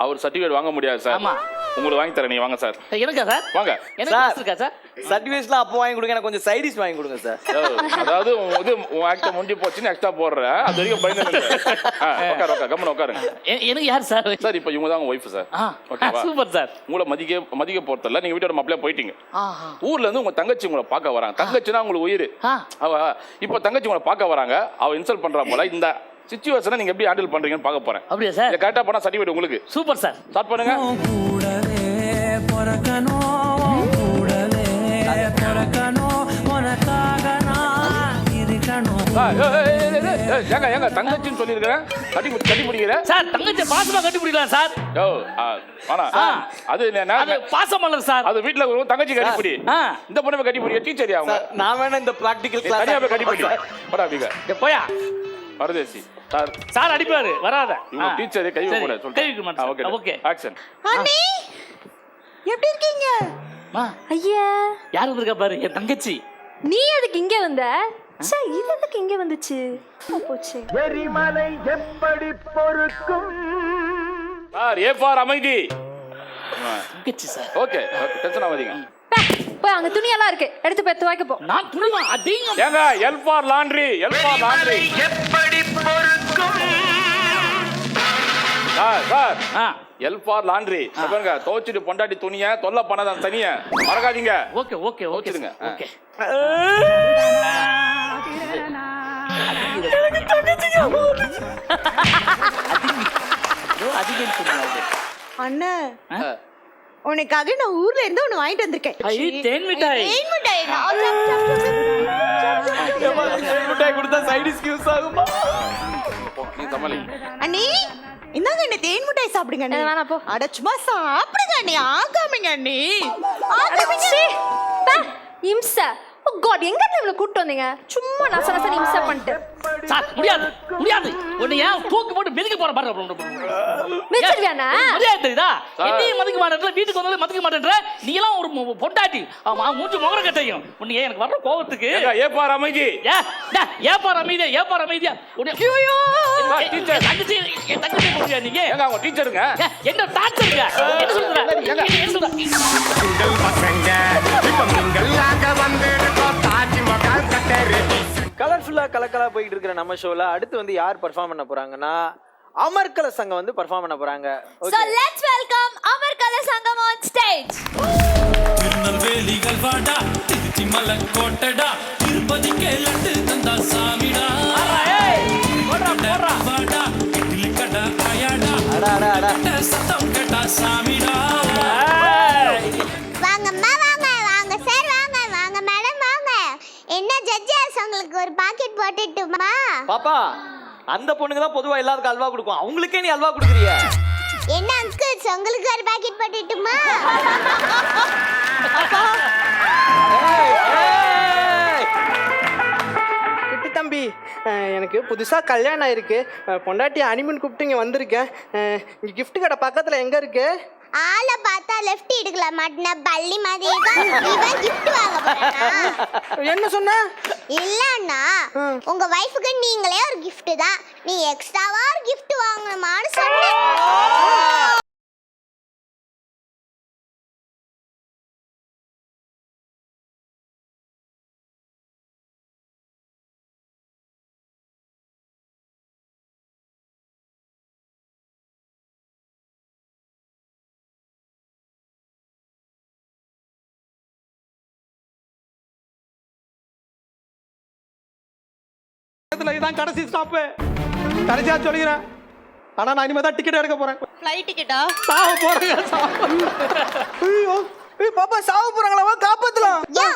அவர் சர்டிபிகேட் வாங்க முடியாது சார். ஆமா, உங்களுக்கு வாங்கி தரேன், நீங்க வாங்க சார். எனக்கா சார்? வாங்க. எனக்கு இருக்கா சார்? சர்டிபிகேட்லாம் அப்போ வாங்கி கொடுங்க, எனக்கு கொஞ்சம் சைடிஷ் வாங்கி கொடுங்க சார். அதாவது இது உன் ஆக்ட் முடிஞ்சு போச்சுன்னு எக்ஸ்ட்ரா போடுறேன், அது வரைக்கும் பயந்து உட்காரு. கம்மன் உட்காருங்க. எனக்கு யார் சார்? சார் இப்போ இவங்க தான் உங்க ஒய்ஃப் சார். ஓகேவா? Super sir. உங்களை மதிக்க போறதில்ல, நீங்க வீட்டோட மாப்பிள்ளையா போயிட்டீங்க. ஊர்ல இருந்து உங்க தங்கச்சி உங்களை பார்க்க வராங்க. தங்கச்சினா உங்களுக்கு உயிர். அவ இப்போ தங்கச்சி உங்களை பார்க்க வராங்க, அவ இன்சல்ட் பண்றா போல. இந்த சிச்சுவேஷனை நீங்க எப்படி ஹேண்டில் பண்றீங்கன்னு பார்க்க போறேன். அப்படியே சார்? கரெக்டா பண்ணா சர்டிபிகேட் உங்களுக்கு. Super sir. ஸ்டார்ட் பண்ணுங்க. ஏங்க தங்கச்சின்னு சொல்லியிருக்கிறேன், கட்டி பிடிக்கிறேன் சார். தங்கச்சி பாசமா கட்டி பிடிக்கலாம் சார். அது பாசம் பண்ணல சார். அது வீட்டுல தங்கச்சி கட்டி பிடி, இந்த பொண்ணு கட்டி பிடி. டீச்சர் அவங்க நான் வேணா இந்த பிராக்டிகல் கிளாஸ் தனியா போய் கட்டி பிடி. போடா அப்படிங்க போயா பரதேசி. சார் சார் அடிப்பாரு, வராத. இவங்க டீச்சர் கை வைக்க கூடாது சொல்றேன். கை வைக்க மாட்டேன். Okay action. அண்ணி எப்படி இருக்கீங்க? ஐயா யார் வந்திருக்கா பாரு, என் தங்கச்சி. நீ எதுக்கு இங்க வந்த? ச்சே, இது எதுக்கு இங்க வந்துச்சு? போச்சு. எரிமலை எப்படி பொறுக்கும்? சார் ஏ ஃபார் அமைதி. சார் ஓகே டென்ஷன் ஆகாதீங்க. போய் அங்க துணியெல்லாம் இருக்கு, எடுத்து போய் துவைக்க போ. நான் துணிவா அடிங்க. ஏங்க L for laundry, L for laundry. எப்படி பொறுக்கும்? Sir L for laundry. பாருங்க துவைச்சிட்டு பொண்டாட்டி துணியை தொல்லை பண்ணாதான் தனிய மறக்காதீங்க. ஓகே ஓகே ஓகேங்க. ஓகே அண்ணா உனக்காக நான் ஊர்ல இருந்து ஒண்ணு வாங்கிட்டு வந்திருக்கேன். தேன் மிட்டாய். மிட்டாய் கொடுத்தா சைடு யூஸ் ஆகுமா? நீ சமாளி. அண்ணி இந்தாங்க அண்ணி தேன் மிட்டாய் சாப்பிடுங்க அண்ணி. வேணாம் போ. அட சும்மா சாப்பிடுங்க அண்ணி, ஆகாமீங்க அண்ணி. இம்ச. ஓ காட், எங்க இருந்து இவளை கூட்டி வந்தீங்க? சும்மா நச இம்ச பண்ணிட்டு. சார் முடியாது முடியாது. உன்னை ஏன் தூக்கி போட்டு மிதிக்க போற பாரு. மிதிச்சிருவியானா? முடியாது தெரியுதா? என்னையும் மதிக்க மாட்டேன்ற, வீட்டுக்கு வந்தாலும் மதிக்க மாட்டேன்ற. நீ எல்லாம் ஒரு பொண்டாட்டி. ஆமா மூஞ்சி முகர கட்டையும். உன்னை எனக்கு வர்ற கோவத்துக்கு ஏ ஃபார் அமைதி. ஏ ஃபார் அமைதியா, ஏ ஃபார் அமைதியா. ஐயோ டீச்சர் தங்கச்சி, என் தங்கச்சி போறியா நீங்க? ஏங்க அவங்க டீச்சருங்க. என்ன டார்ச்சருங்க? என்ன சொல்ற? என்ன சொல்ற? உங்கள் பசங்க இப்ப நீங்களாக வந்திருக்கோம் தாஜ்மஹால் கட்டரு. கலர்ஃபுல்லா கலக்கலா போயிட்டு இருக்கிற நம்ம ஷோல அடுத்து வந்து யார் பெர்ஃபார்ம் பண்ண போறாங்கன்னா அமர்கல சங்கம் வந்து பெர்ஃபார்ம் பண்ண போறாங்க. So let's welcome அமர்கல சங்கம் on stage. திருநெல்வேலிகள் வாடா, திருச்சி மலக்கோட்டடா, திருப்பதிக்கே லட்டு தந்தா சாமிடா. வாடா இட்லி கடா ஆயாடா, அட சத்தம் கேட்டா சாமிடா. வாங்கம்மா வாங்க, வாங்க சார் வாங்க, வாங்க மேடம் வாங்க. என்ன ஜட்ஜஸ் உங்களுக்கு ஒரு பாக்கெட் போட்டுட்டுமா? பாப்பா, அந்த பொண்ணுங்க தான் பொதுவா எல்லாருக்கும் அல்வா கொடுக்கும், அவங்களுக்கே நீ அல்வா கொடுக்குறிய? என்ன அங்கிள்ஸ் உங்களுக்கு ஒரு பாக்கெட் போட்டுட்டுமா? குட்டி தம்பி, எனக்கு புதுசாக கல்யாணம் ஆயிருக்கு. பொண்டாட்டி அனிமன் கூப்பிட்டு இங்கே வந்திருக்கேன். இங்கே கிஃப்ட் கடை பக்கத்தில் எங்கே இருக்கு? ஆளை பார்த்தா லெஃப்ட் எடுக்கல மாட்டேன பள்ளி மாதிரி இவன் gift வாங்க போறானா? என்ன சொன்ன? இல்லன்னா உங்க வைஃப்க்கு நீங்களே ஒரு gift தான், நீ எக்ஸ்ட்ராவா ஒரு gift வாங்கணுமான்னு சொன்னேன். இதான் கடைசி ஸ்டாப். கடைசியா சொல்லிக்கிறேன். ஆனா நான் இனிமே தான் டிக்கெட் எடுக்க போறேன். ஃளைட் டிக்கெட்டா? சாவ போறேன். ஐயோ ஏய் பாப்பா, சாவ போறாங்களா? காப்பாத்தலாம். யோ,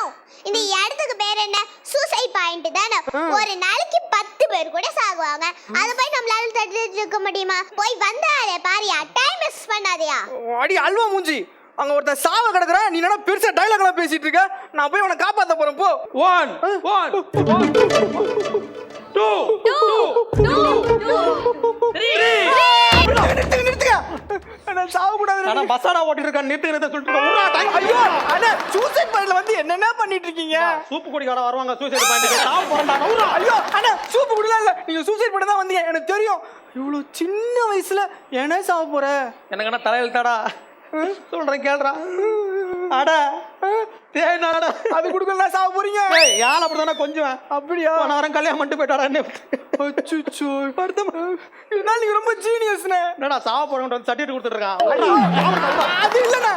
இந்த இடத்துக்கு பேர் என்ன? சூசைட் பாயிண்ட் தானே. ஒரு நாளைக்கு 10 பேர் கூட சாகுவாங்க. அத போய் நம்மளால தடுத்து இருக்க முடியுமா? போய் வந்தாரே பாரியா, டைம் மிஸ் பண்ணாதயா. அடி அல்வா மூஞ்சி, அங்க ஒருத்தன் சாவ கிடக்குற, நீ என்ன பெருசா டயலாக்லாம் பேசிட்டு இருக்க? நான் போய் உன்னை காப்பாத்த போறேன் போ. 1 2 நிறுத்துங்க. நான் சாவ கூடாது. நான் பஸ்ஸாடா ஓட்டிட்டு இருக்கேன். நிறுத்துங்க சொல்லிட்டு. ஐயோ அண்ணா, சூசைட் பாயிண்ட்ல வந்து என்னென்ன பண்ணிட்டு இருக்கீங்க? சூப்பு குடிக்கார வருவாங்க சூசைட் பாயிண்ட்க்கு. சாவ போறேன்டா. ஐயோ அண்ணா, சூப்பு குடிலாம் இல்ல, நீங்க சூசைட் பண்ண தான் வந்தீங்க. எனக்கு தெரியும். இவ்வளவு சின்ன வயசுல என்ன சாவ போற? எனக்கு என்ன தலையெழுத்தாடா? சொல்றேன் கேளுடா. அட தேனாடா, அது குடுக்கல சாவ போறீங்க. ஏய் யால அப்படிதானே கொஞ்சம். அப்படியே போன வாரம் கல்யாணம் பண்ணிட்டு போய்டாடா என்ன. அச்சச்சோ படுதமா. இதனால நீ ரொம்ப ஜீனியஸ்னே. என்னடா சாவ போறவங்க சர்டிஃபிகேட் கொடுத்துட்டு இருக்கான். அது இல்லடா,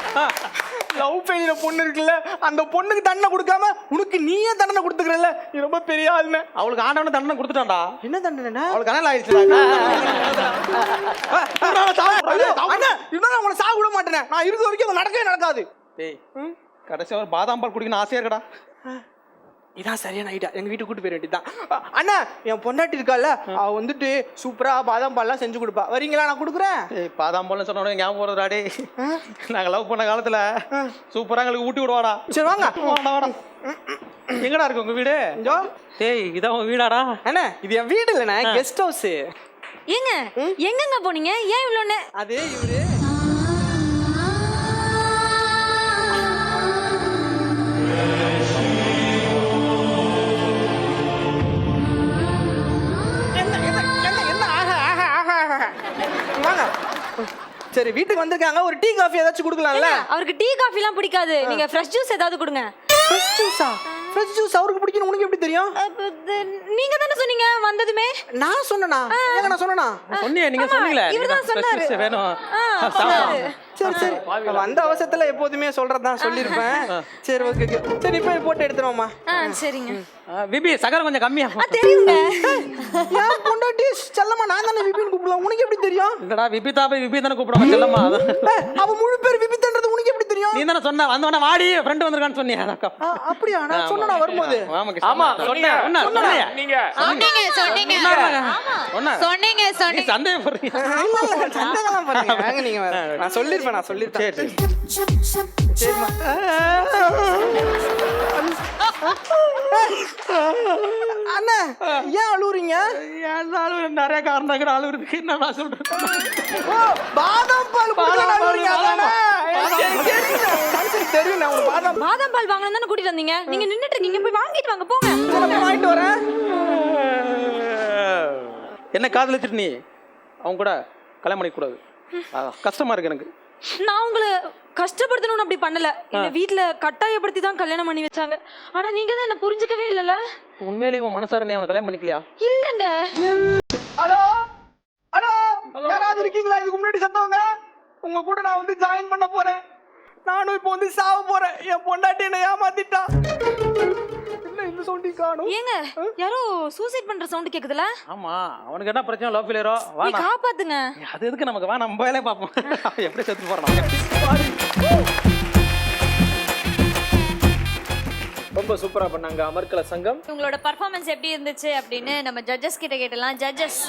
லவ் ஃபெயிலியர பொண்ணு இருக்குல்ல, அந்த பொண்ணுக்கு தண்டனை கொடுக்காம உனக்கு நீயே தண்டனை கொடுத்துக்கறல, நீ ரொம்ப பெரிய ஆளுனே. அவளுக்கு ஆண்டவனே தண்டனை கொடுத்துட்டான்டா. என்ன தண்டனைடா? அவளுக்கு கனல் ஆயிடுச்சுடா. அண்ணா இதனால உங்களை சாவ விட மாட்டேனே. நான் இருக்க வரைக்கும் அது நடக்கவே நடக்காது. டேய் கடைசியா ஒரு பாதாம் பால் குடிக்கணும் ஆசையா இருக்கடா. இதான் சரியான ஐடியா. எங்க வீட்டுக்கு கூட்டு போயிட வேண்டியதுதான். அண்ணா என் பொண்டாட்டி இருக்கால, அவ வந்துட்டு சூப்பரா பாதாம் பால்லாம் செஞ்சு கொடுப்பா. வரீங்களா? நான் கொடுக்குறேன். பாதாம் பால்னு சொன்ன ஞாபகம் வருதுடா. டே நாங்க லவ் பண்ண காலத்துல சூப்பரா எங்களுக்கு ஊட்டி விடுவாடா. சரி வாங்க. வாடா வாடா. எங்கடா இருக்கு உங்க வீடு? டேய் இதான் உங்க வீடாடா? அண்ணா இது என் வீடு இல்லண்ணா, கெஸ்ட் ஹவுஸ். ஏங்க எங்கங்க போனீங்க? ஏன் இவ்வளோன்னு? அது இவரு சரி வீட்டுக்கு வந்திருக்காங்க, ஒரு டீ காஃபி ஏதாச்சும் கொடுக்கலாம்ல? அவருக்கு டீ காஃபிலாம் பிடிக்காது, நீங்க ஃப்ரெஷ் ஜூஸ் ஏதாவது கொடுங்க. ஃப்ரெஷ் ஜூஸா? ஃப்ரெஷ் ஜூஸ் அவருக்கு பிடிக்கும், உனக்கு எப்படி தெரியும்? நீங்க தானே சொன்னீங்க வந்ததுமே. நான் சொன்னனா? ஏங்க நான் சொன்னனா? சொன்னீங்க, நீங்க சொன்னீங்களே. இவர்தான் சொன்னாரு. வேணும். சரி சரி, வந்த அவசரத்துல எப்போதுமே சொல்றதான் சொல்லிருப்பேன். சரி ஓகே ஓகே, சரி இப்போ போட்டு எடுத்துருவோம்மா. சரிங்க. விபி சக்கரை கொஞ்சம் கம்மியா. தெரியுங்க. ஏன் பொண்டாட்டி செல்லம்மா நான் தானே விபின்னு கூப்பிடலாம், உனக்கு எப்படி தெரியும்? இல்லடா விபிதா போய் விபி தானே கூப்பிடுவாங்க செல்லம்மா. அவ முழு பேர் விபித்தன்றது உனக்கு எப்படி தெரியும்? நீ தானே சொன்ன வந்தவன வாடி ஃப்ரெண்ட் வந்திருக்கான்னு சொன்னியா? அப்படியா? நான் சொன்னா வரும்போது. ஆமா சொன்னேன். நீங்க சந்தேகப்படுறீங்க. சந்தேகம்லாம் பண்ணுங்க, வாங்க நீங்க வேற. நான் சொல்லிருப்பேன். சரி சரிம்மா. அண்ணா ஏன் அழுவுறீங்க? நிறைய காரணம் அழுவுறதுக்கு என்ன நான் சொல்றேன். பாதாம் பால் தெரியும். பாதாம் பால் வாங்கணும் தானே கூட்டிட்டு வந்தீங்க, நீங்க நின்னுட்டு இருக்கீங்க, போய் வாங்கிட்டு வாங்க போங்க. வாங்கிட்டு வரேன். என்ன காதலிச்சிட்டு நீ அவங்க கூட கல்யாணம் பண்ணிக்க கூடாது, கஷ்டமா இருக்கு எனக்கு. நான் உங்களை கஷ்டப்படுத்தணும்னு அப்படி பண்ணல, என்ன வீட்ல கட்டாயப்படுத்தி தான் கல்யாணம் பண்ணி வச்சாங்க. ஆனா நீங்க தான் என்ன புரிஞ்சுக்கவே இல்லல. உண்மையிலேயே உன் மனசார நீ அவன் கல்யாணம் பண்ணிக்கலையா? இல்லங்க. ஹலோ ஹலோ, யாராவது இருக்கீங்களா? இதுக்கு முன்னாடி சத்தவங்க உங்க கூட நான் வந்து ஜாயின் பண்ண போறேன். நானும் இப்போ வந்து சாவ போறேன். என் பொண்டாட்டி என்ன ஏமாத்திட்டா. என்ன இந்த சவுண்டி காணோம்? ஏங்க யாரோ சூசைட் பண்ற சவுண்ட் கேக்குதுல? ஆமா, அவனுக்கு என்ன பிரச்சனை? லவ் ஃபெயிலியரோ? வா நீ காப்பாத்துங்க. அது எதுக்கு நமக்கு? வா நம்ம வேலையை பார்ப்போம். எப்படி செத்து போறான்? ரொம்ப சூப்பரா பண்ணாங்க அமர்கல சங்கம். உங்களோட பர்ஃபார்மன்ஸ் எப்படி இருந்துச்சு அப்படின்னு நம்ம ஜட்ஜஸ் கிட்ட கேட்டலாம். ஜட்ஜஸ்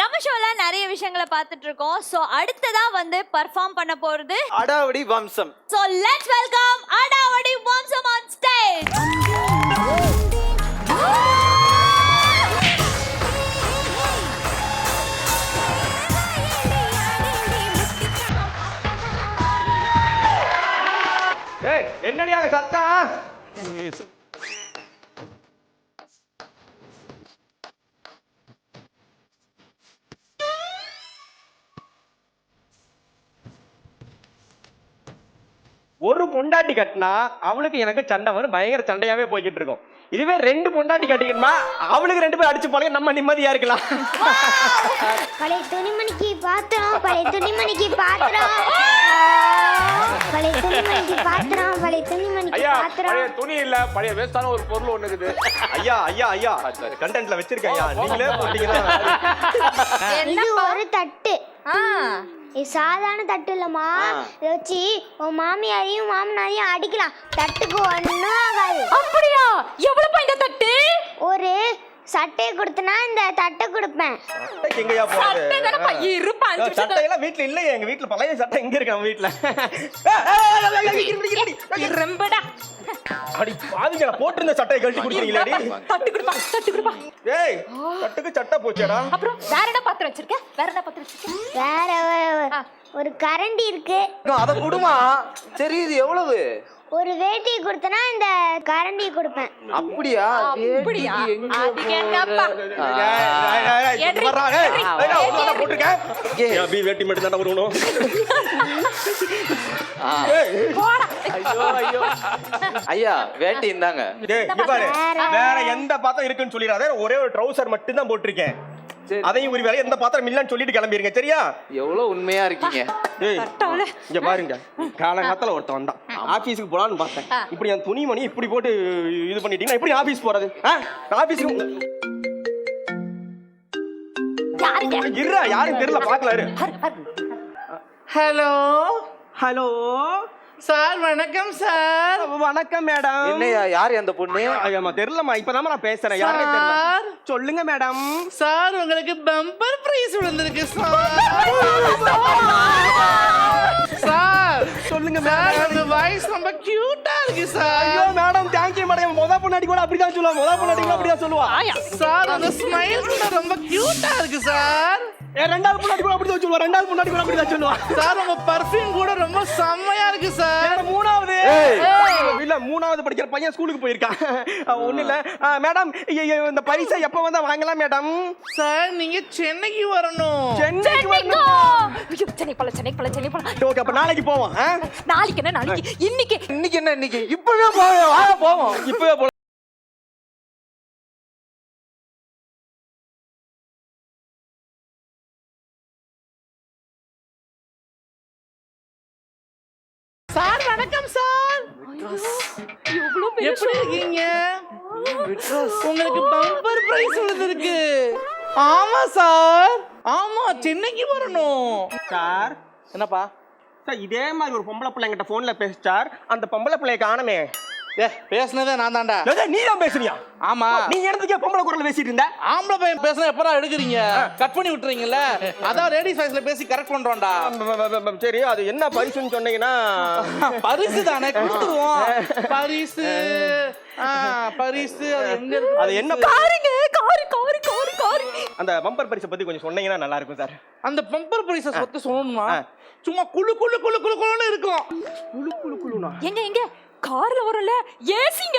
நம்ம ஷோல நிறைய விஷயங்களை பார்த்துட்டு இருக்கோம். சோ அடுத்ததா வந்து பெர்ஃபார்ம் பண்ண போறது அடாவடி வம்சம். சோ லெட்ஸ் வெல்கம் அடாவடி வம்சம் ஆன் ஸ்டேஜ். ஏய் என்னடியா சத்தம்? ஒரு பொண்டாட்டி கட்டினா அவளுக்கு எனக்கு சண்டை வரும், பயங்கர சண்டையாவே போய்கிட்டு இருக்கும். இதுவே ரெண்டு பொண்டாட்டி கட்டிக்கணுமா அவளுக்கு ரெண்டு பேர் அடிச்சு போல நம்ம நிம்மதியா இருக்கலாம். பழைய துணிமணிக்கு பாத்திரம், பழைய துணிமணிக்கு பாத்திரம், பழைய துணிமணிக்கு பாத்திரம், பழைய துணிமணிக்கு ஐயா பாத்திரம். பழைய துணி இல்ல, பழைய வேஸ்டான ஒரு பொருள் ஒண்ணு இருக்குது. ஐயா ஐயா ஐயா கண்டென்ட்ல வச்சிருக்கேன் ஐயா, நீங்களே போட்டீங்கன்னா. இது ஒரு தட்டு. இது சாதாரண தட்டு இல்லம்மா. இதை வச்சு உன் மாமியாரையும் மாமனாரையும் அடிக்கலாம், தட்டுக்கு ஒன்றும் ஆகாது. அப்படியா? எவ்வளவு இந்த தட்டு? ஒரு சட்டையை கொடுத்தனா இந்த தட்டை கொடுப்பேன். எங்கயா போறது? சட்டையெல்லாம் வீட்டுல இல்லையே, எங்க வீட்டுல பழைய சட்டை எங்க இருக்கு? நம்ம வீட்டுல ரொம்படா அடி பாவிங்களா, போட்டிருந்த சட்டையை கழட்டி குடுக்குறீங்களா? தட்டு கொடுப்பா, தட்டு கொடுப்பா. ஏய் தட்டுக்கு சட்டை போச்சேடா. அப்புறம் வேற என்ன பாத்திரம் வச்சிருக்க? வேற என்ன பாத்திரம் வச்சிருக்க? வேற ஒரு கரண்டி இருக்கு. அத குடுமா. சரி இது எவ்வளவு? ஒரு வேட்டி கொடுத்தனா இந்த கரண்டி கொடுப்பேன். அப்படியா? அப்படியா? அதுக்கு என்னப்பா? போட்டுருக்கேன் வேட்டி மட்டும் தான் வரணும். ஐயா வேட்டி இருந்தாங்க. வேற எந்த பாத்திரம் இருக்குன்னு சொல்லிடாத, ஒரே ஒரு ட்ரவுசர் மட்டும் தான் போட்டிருக்கேன். அதையும் ஒரு வேலை எந்த பாத்திரம் இல்லன்னு சொல்லிட்டு கிளம்பிருங்க, சரியா? எவ்வளவு உண்மையா இருக்கீங்க. இங்க பாருங்க, காலங்காலத்துல ஒருத்தன் வந்தான், ஆபீஸுக்கு போலான்னு பார்த்தேன். இப்படி என் துணிமணி இப்படி போட்டு இது பண்ணிட்டீங்கன்னா எப்படி ஆபீஸ் போறது? ஆபீஸுக்கு இருடா, யாரும் தெரியல, பாக்கலாரு. ஹலோ ஹலோ சார், வணக்கம் சார். வணக்கம் மேடம். என்னையா யார் அந்த பொண்ணு? ஐயாமா தெரியலமா, இப்பதான் நான் பேசுறேன். யாருமே தெரியல. சொல்லுங்க மேடம். சார் உங்களுக்கு பம்பர் பிரைஸ் விழுந்திருக்கு சார். சார் சொல்லுங்க மேடம், அந்த வாய்ஸ் ரொம்ப கியூட்டா இருக்கு சார். ஐயோ மேடம், தேங்க்யூ மேடம். முத பொண்டாட்டி கூட அப்படிதான் சொல்லுவா. முத பொண்டாட்டி கூட அப்படிதான் சொல்லுவா. சார் அந்த ஸ்மைல் கூட ரொம்ப கியூட்டா இருக்கு சார். ரெண்டாவது பொண்டாட்டி கூட அப்படிதான் சொல்லுவா. ரெண்டாவது பொண்டாட்டி கூட அப்படிதான் சொல்லுவா. சார் உங்க பர்ஃபியூம் கூட ரொம்ப செம்மையா இருக்கு சார். மூணாவது இல்ல மூணாவது படிக்கிற பையன் ஸ்கூலுக்கு போயிருக்கான். ஒண்ணு இல்ல மேடம், இந்த பரிசை எப்ப வந்தா வாங்கலாம் மேடம்? சார் நீங்க சென்னைக்கு வரணும். சென்னைக்கு வரணும். சென்னை போல. ஓகே, அப்ப நாளைக்கு போவோம். நாளைக்கு என்ன நாளைக்கு? இன்னைக்கு என்ன இன்னைக்கு? இப்பவே போவோம். இப்பவே போலாம். சார் வணக்கம் சார். எப்படி இருக்கீங்க? உங்களுக்கு பம்பர் பிரைஸ் விழுந்திருக்கு. ஆமா சார், ஆமா சென்னைக்கு வரணும் சார். என்னப்பா சார், இதே மாதிரி ஒரு பொம்பளை பிள்ளை என்கிட்ட போன்ல பேசிச்சார். அந்த பொம்பளை பிள்ளைய காணமே. பேசுனதே நான் தான்டா. நீ தான் பேசுறியா? ஆமா. நீ இடத்துக்கே பொம்பளை குரல்ல பேசிட்டு இருந்த. ஆம்பளை பையன் பேசுனா எப்பறா எடுக்குறீங்க? கட் பண்ணி விட்டுறீங்கல்ல. அதான் லேடிஸ் வாய்ஸ்ல பேசி கரெக்ட் பண்றோம்டா. சரி, அது என்ன பரிசுன்னு சொன்னீங்கன்னா? பரிசு தானே கொடுத்துருவோம். பரிசு பரிசு அது எங்க இருக்கு? அது என்ன பாருங்க, காரி. அந்த பம்பர் பரிசை பத்தி கொஞ்சம் சொன்னீங்கன்னா நல்லா இருக்கும் சார். அந்த பம்பர் பரிசை பத்தி சொல்லணுமா? சும்மா குளுன்னு இருக்கும். குளுனா எங்க கார்ல வரல ஏசிங்க.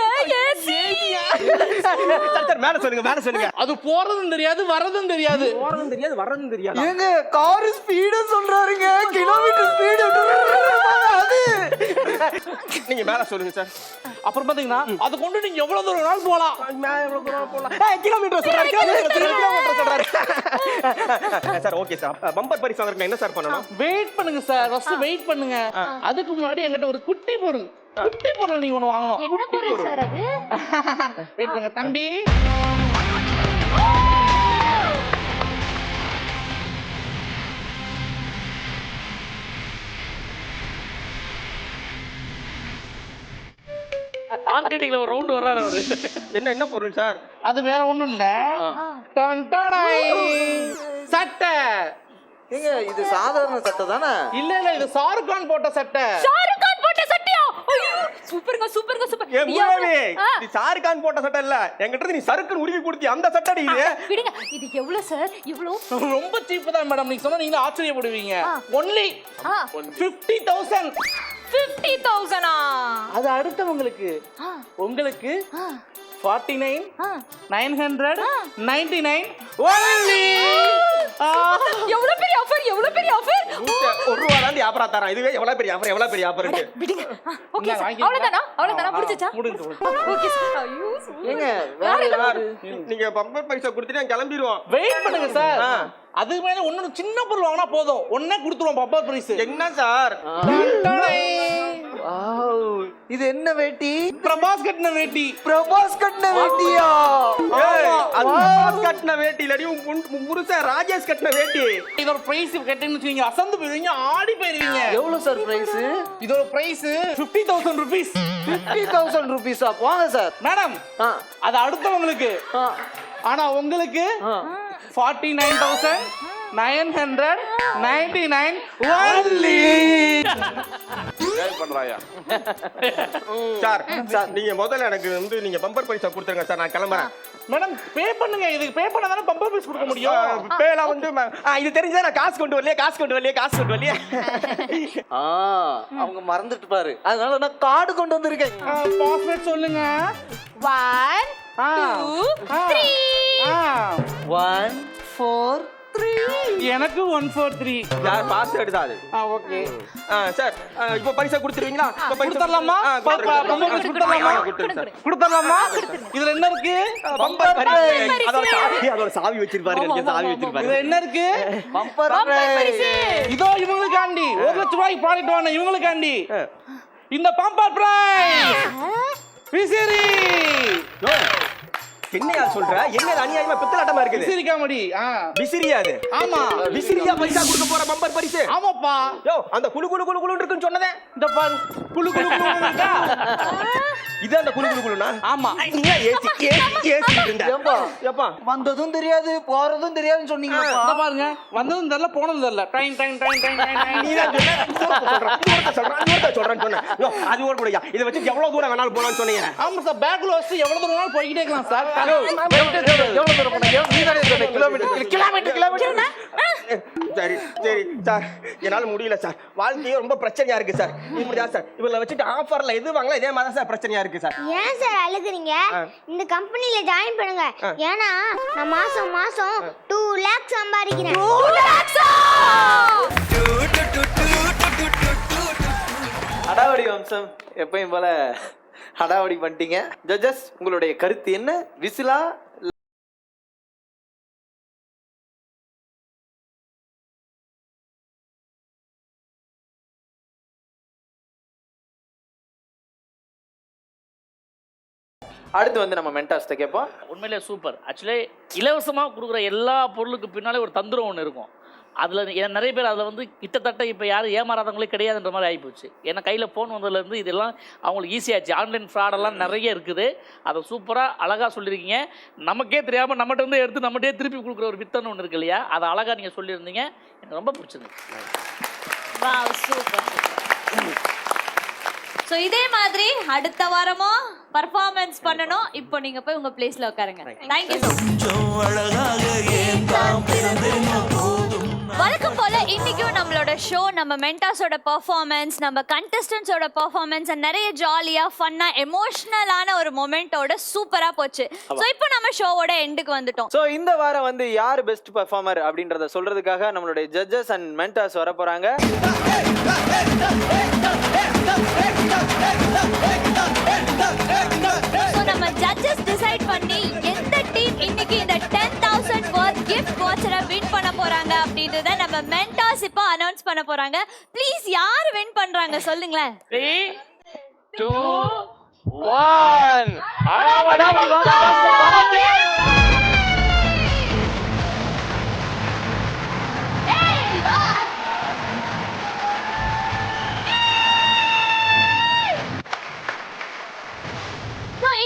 சார் மேல சொல்லுங்க. அது போறதும் தெரியாது வரதும் தெரியாது. வர்றதும் தெரியாது. ஏங்க கார் ஸ்பீடு சொல்றாருங்க, கிலோமீட்டர் ஸ்பீடு. அது நீங்க மேல சொல்லுங்க சார். அப்புறம் பாத்தீங்கன்னா அது கொண்டு நீங்க எவ்வளவு தூரம் வேணாலும் போலாம். கிலோமீட்டர் சொல்றாரு. சார் ஓகே சார், பம்பர் பரிசு வாங்குறதுக்கு என்ன சார் பண்ணணும்? வெயிட் பண்ணுங்க சார், ஃபர்ஸ்ட் வெயிட் பண்ணுங்க. அதுக்கு முன்னாடி என்கிட்ட ஒரு குட்டி பொருள் நீங்க ஒண்ணு வாங்கணும். என்ன பொருள் சார் அது? வெயிட் பண்ணுங்க தம்பி. மார்க்கெட்டிங்ல ஒரு ரவுண்ட் வர்றாரு அவரு. என்ன பொருள் சார்? அது வேற ஒண்ணும் இல்ல, சட்டை. ஏங்க இது சாதாரண சட்டை தானே? இல்ல இது ஷாருக் கான் போட்ட சட்டை. ஷாருக்கான் போட்ட சட்டையா? ஐயோ சூப்பர். ஏ மூலவே, நீ ஷாருக் கான் போட்ட சட்டை இல்ல, என்கிட்ட நீ சறுக்குன்னு உருவி கொடுத்தி அந்த சட்டை இது. விடுங்க, இது எவ்வளவு சார்? இவ்வளவு ரொம்ப சீப் தான் மேடம். நீங்க சொன்னா நீங்க ஆச்சரியப்படுவீங்க. ஒன்லி 50,000. 50,000 அது அடுத்தவங்களுக்கு. உங்களுக்கு 49,999 only. எவ்வளவு பெரிய ஆஃபர். ஒரு ரூபா தான் வியாபார தரான். இதுவே எவ்வளவு பெரிய ஆஃபர் இருக்கு. விடுங்க. ஓகே அவ்வளவுதானா முடிஞ்சுச்சா? Okay sir. ஐயோ ஏங்க நீங்க பம்பர் பைசா கொடுத்துட்டு கிளம்பிடுவோம். வெயிட் பண்ணுங்க சார். அதுக்கு மேல ஒண்ணு சின்ன பொருள் வாங்கினா போதும், ஒண்ணே கொடுத்துருவோம் பம்பர் பிரைஸ். என்ன சார்? இது என்ன வேட்டி? பிரபாஸ் கட்டின வேட்டி. வேட்டியா? பிரபாஸ் கட்டின வேட்டி இல்லடி, உன் புருஷன் ராஜேஷ் கட்டின வேட்டி. இதோட பிரைஸ் கட்டின்னு வச்சுக்கீங்க, அசந்து போயிருவீங்க, ஆடி போயிருவீங்க. எவ்வளவு சார் பிரைஸ்? இதோட பிரைஸ் 50,000 rupees. 50,000 rupees போங்க சார். மேடம் அது அடுத்தவங்களுக்கு. ஆனா உங்களுக்கு 49,999 only. பண்றாயா சார்? நீங்க முதல்ல எனக்கு நீங்க பம்பர் பைசா கொடுத்துருங்க சார், நான் கிளம்புறேன். மேடம் பே பண்ணுங்க. இதுக்கு பே பண்ணா தானே பம்பர் பிரைஸ் கொடுக்க முடியும். பேலாம் இது தெரிஞ்சா நான் காசு கொண்டு வரலையே. அவங்க மறந்துட்டு பாரு, அதனால நான் கார்டு கொண்டு வந்திருக்கேன். பாஸ்வேர்ட் சொல்லுங்க. 1 2 3 1 4 3. எனக்கு 143. யார் பாஸ்வேர்டு தான் அது? ஓகே சார், இப்போ பைசா கொடுத்துருவீங்களா? கொடுத்துடலாமா? கொடுத்துடலாமா? இதுல என்ன இருக்கு? பம்பர் பரிசு. அதோட சாவி வச்சிருப்பாரு. இதுல என்ன இருக்கு? Bumper prize. இதோ இவங்களுக்காண்டி 1 லட்சம் ரூபாய்க்கு ப்ராடக்ட் வாங்க இவங்களுக்காண்டி இந்த பம்பர் பிரைஸ் விசிறி. என்னையா சொல்ற? என்ன அநியாயமா பித்தலாட்டமா இருக்குது? விசிறி காமெடி. விசிறியா அது? ஆமா, விசிறியா பைசா கொடுக்க போற பம்பர் பரிசு? ஆமாப்பா. யோ, அந்த குளு இருக்குன்னு சொன்னதே இந்த பாரு. குளு குளு குளு இருக்கா? இது அந்த குளு குளு குளுனா? ஆமா. நீ ஏசி இருந்தா. ஏப்பா வந்ததும் தெரியாது போறதும் தெரியாதுன்னு சொன்னீங்கப்பா. அத பாருங்க வந்ததும் தெரியல போனதும் தெரியல time time time time time நீ தான் சொல்றேன் சொன்னேன். அது ஓட கூடயா இதை வச்சு எவ்வளவு தூரம் வேணாலும் போலாம்னு சொன்னீங்க. ஆமா சார் பேக்ல வச்சு எவ்வளவு தூரம் வேணாலும் போய்கிட்டே இருக்கலாம் சார். எவ்வளவு தூரம் போனீங்க? நீ தானே சொன்ன கிலோமீட்டர். சரி சரி சார் என்னால முடியல சார். வாழ்க்கையே ரொம்ப பிரச்சனையா இருக்கு சார். இப்படியா சார் இவளை வச்சுட்டு ஆஃபர்ல எது வாங்கலாம் இதே மாதிரி சார் பிரச்சனையா இருக்கு சார். ஏன் சார் அழுகுறீங்க? இந்த கம்பெனில ஜாயின் பண்ணுங்க. ஏன்னா நான் மாசம் மாசம் 2 lakhs சம்பாதிக்கிறேன். 2 lakhs அடாவடி வம்சம் எப்பயும் போல அடாவடி பண்ணிட்டீங்க. ஜட்ஜஸ் உங்களுடைய கருத்து என்ன? விசிலா? அடுத்து வந்து நம்ம மென்டாஸ்ட்ட கேட்போம். உண்மையிலே சூப்பர். ஆக்சுவலி இலவசமாக கொடுக்குற எல்லா பொருளுக்கு பின்னாலே ஒரு தந்திரம் ஒன்று இருக்கும். அதில் நிறைய பேர் அதில் வந்து கிட்டத்தட்ட இப்போ யாரும் ஏமாறாதவங்களே கிடையாதுன்ற மாதிரி ஆகிப்போச்சு. ஏன்னா கையில் ஃபோன் வந்ததுலேருந்து இதெல்லாம் அவங்களுக்கு ஈஸியாகிடுச்சு. ஆன்லைன் ஃப்ராடெல்லாம் நிறைய இருக்குது. அதை சூப்பராக அழகாக சொல்லியிருக்கீங்க. நமக்கே தெரியாமல் நம்மகிட்ட வந்து எடுத்து நம்மகிட்டே திருப்பி கொடுக்குற ஒரு வித்தன்னு ஒன்று இருக்கு இல்லையா, அதை அழகாக நீங்கள் சொல்லியிருந்தீங்க. எனக்கு ரொம்ப பிடிச்சிருக்கு. Wow super. ஸோ இதே மாதிரி அடுத்த வாரமும் பர்ஃபார்மன்ஸ் பண்ணணும். இப்போ நீங்க போய் உங்க பிளேஸ்ல உட்காருங்க. தேங்க்யூ ஸோ வழக்கம் போல இன்னைக்கும் நம்மளோட ஷோ, நம்ம மென்டாஸோட பெர்ஃபார்மன்ஸ், நம்ம கண்டஸ்டன்ஸோட பெர்ஃபார்மன்ஸ் நிறைய ஜாலியா ஃபன்னா எமோஷனலான ஒரு மொமெண்டோட சூப்பரா போச்சு. ஸோ இப்போ நம்ம ஷோவோட எண்டுக்கு வந்துட்டோம். ஸோ இந்த வாரம் வந்து யார் பெஸ்ட் பெர்ஃபார்மர் அப்படின்றத சொல்றதுக்காக நம்மளுடைய ஜட்ஜஸ் அண்ட் மென்டாஸ் வர போறாங்க. ஸோ நம்ம ஜட்ஜஸ் டிசைட் பண்ணி எந்த டீம் இன்னைக்கு இந்த 10,000 worth gift voucher வின் பண்ண போறாங்க அப்படின்றத நம்ம மென்டாஸ் இப்போ அனௌன்ஸ் பண்ண போறாங்க. ப்ளீஸ் யார் வின் பண்றாங்க சொல்லுங்களேன். 3 2 1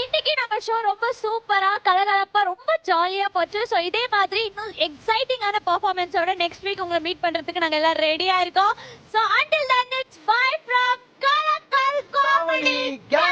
இன்னைக்கு நம்ம ஷோ ரொம்ப சூப்பரா கலகலப்பா ரொம்ப ஜாலியா போச்சு. ஸோ இதே மாதிரி இன்னும் எக்ஸைட்டிங்கான பெர்ஃபார்மன்ஸோட நெக்ஸ்ட் வீக் உங்களை மீட் பண்றதுக்கு நாங்க எல்லாம் ரெடியா இருக்கோம். So until then it's bye from Kalakal Comedy Gang.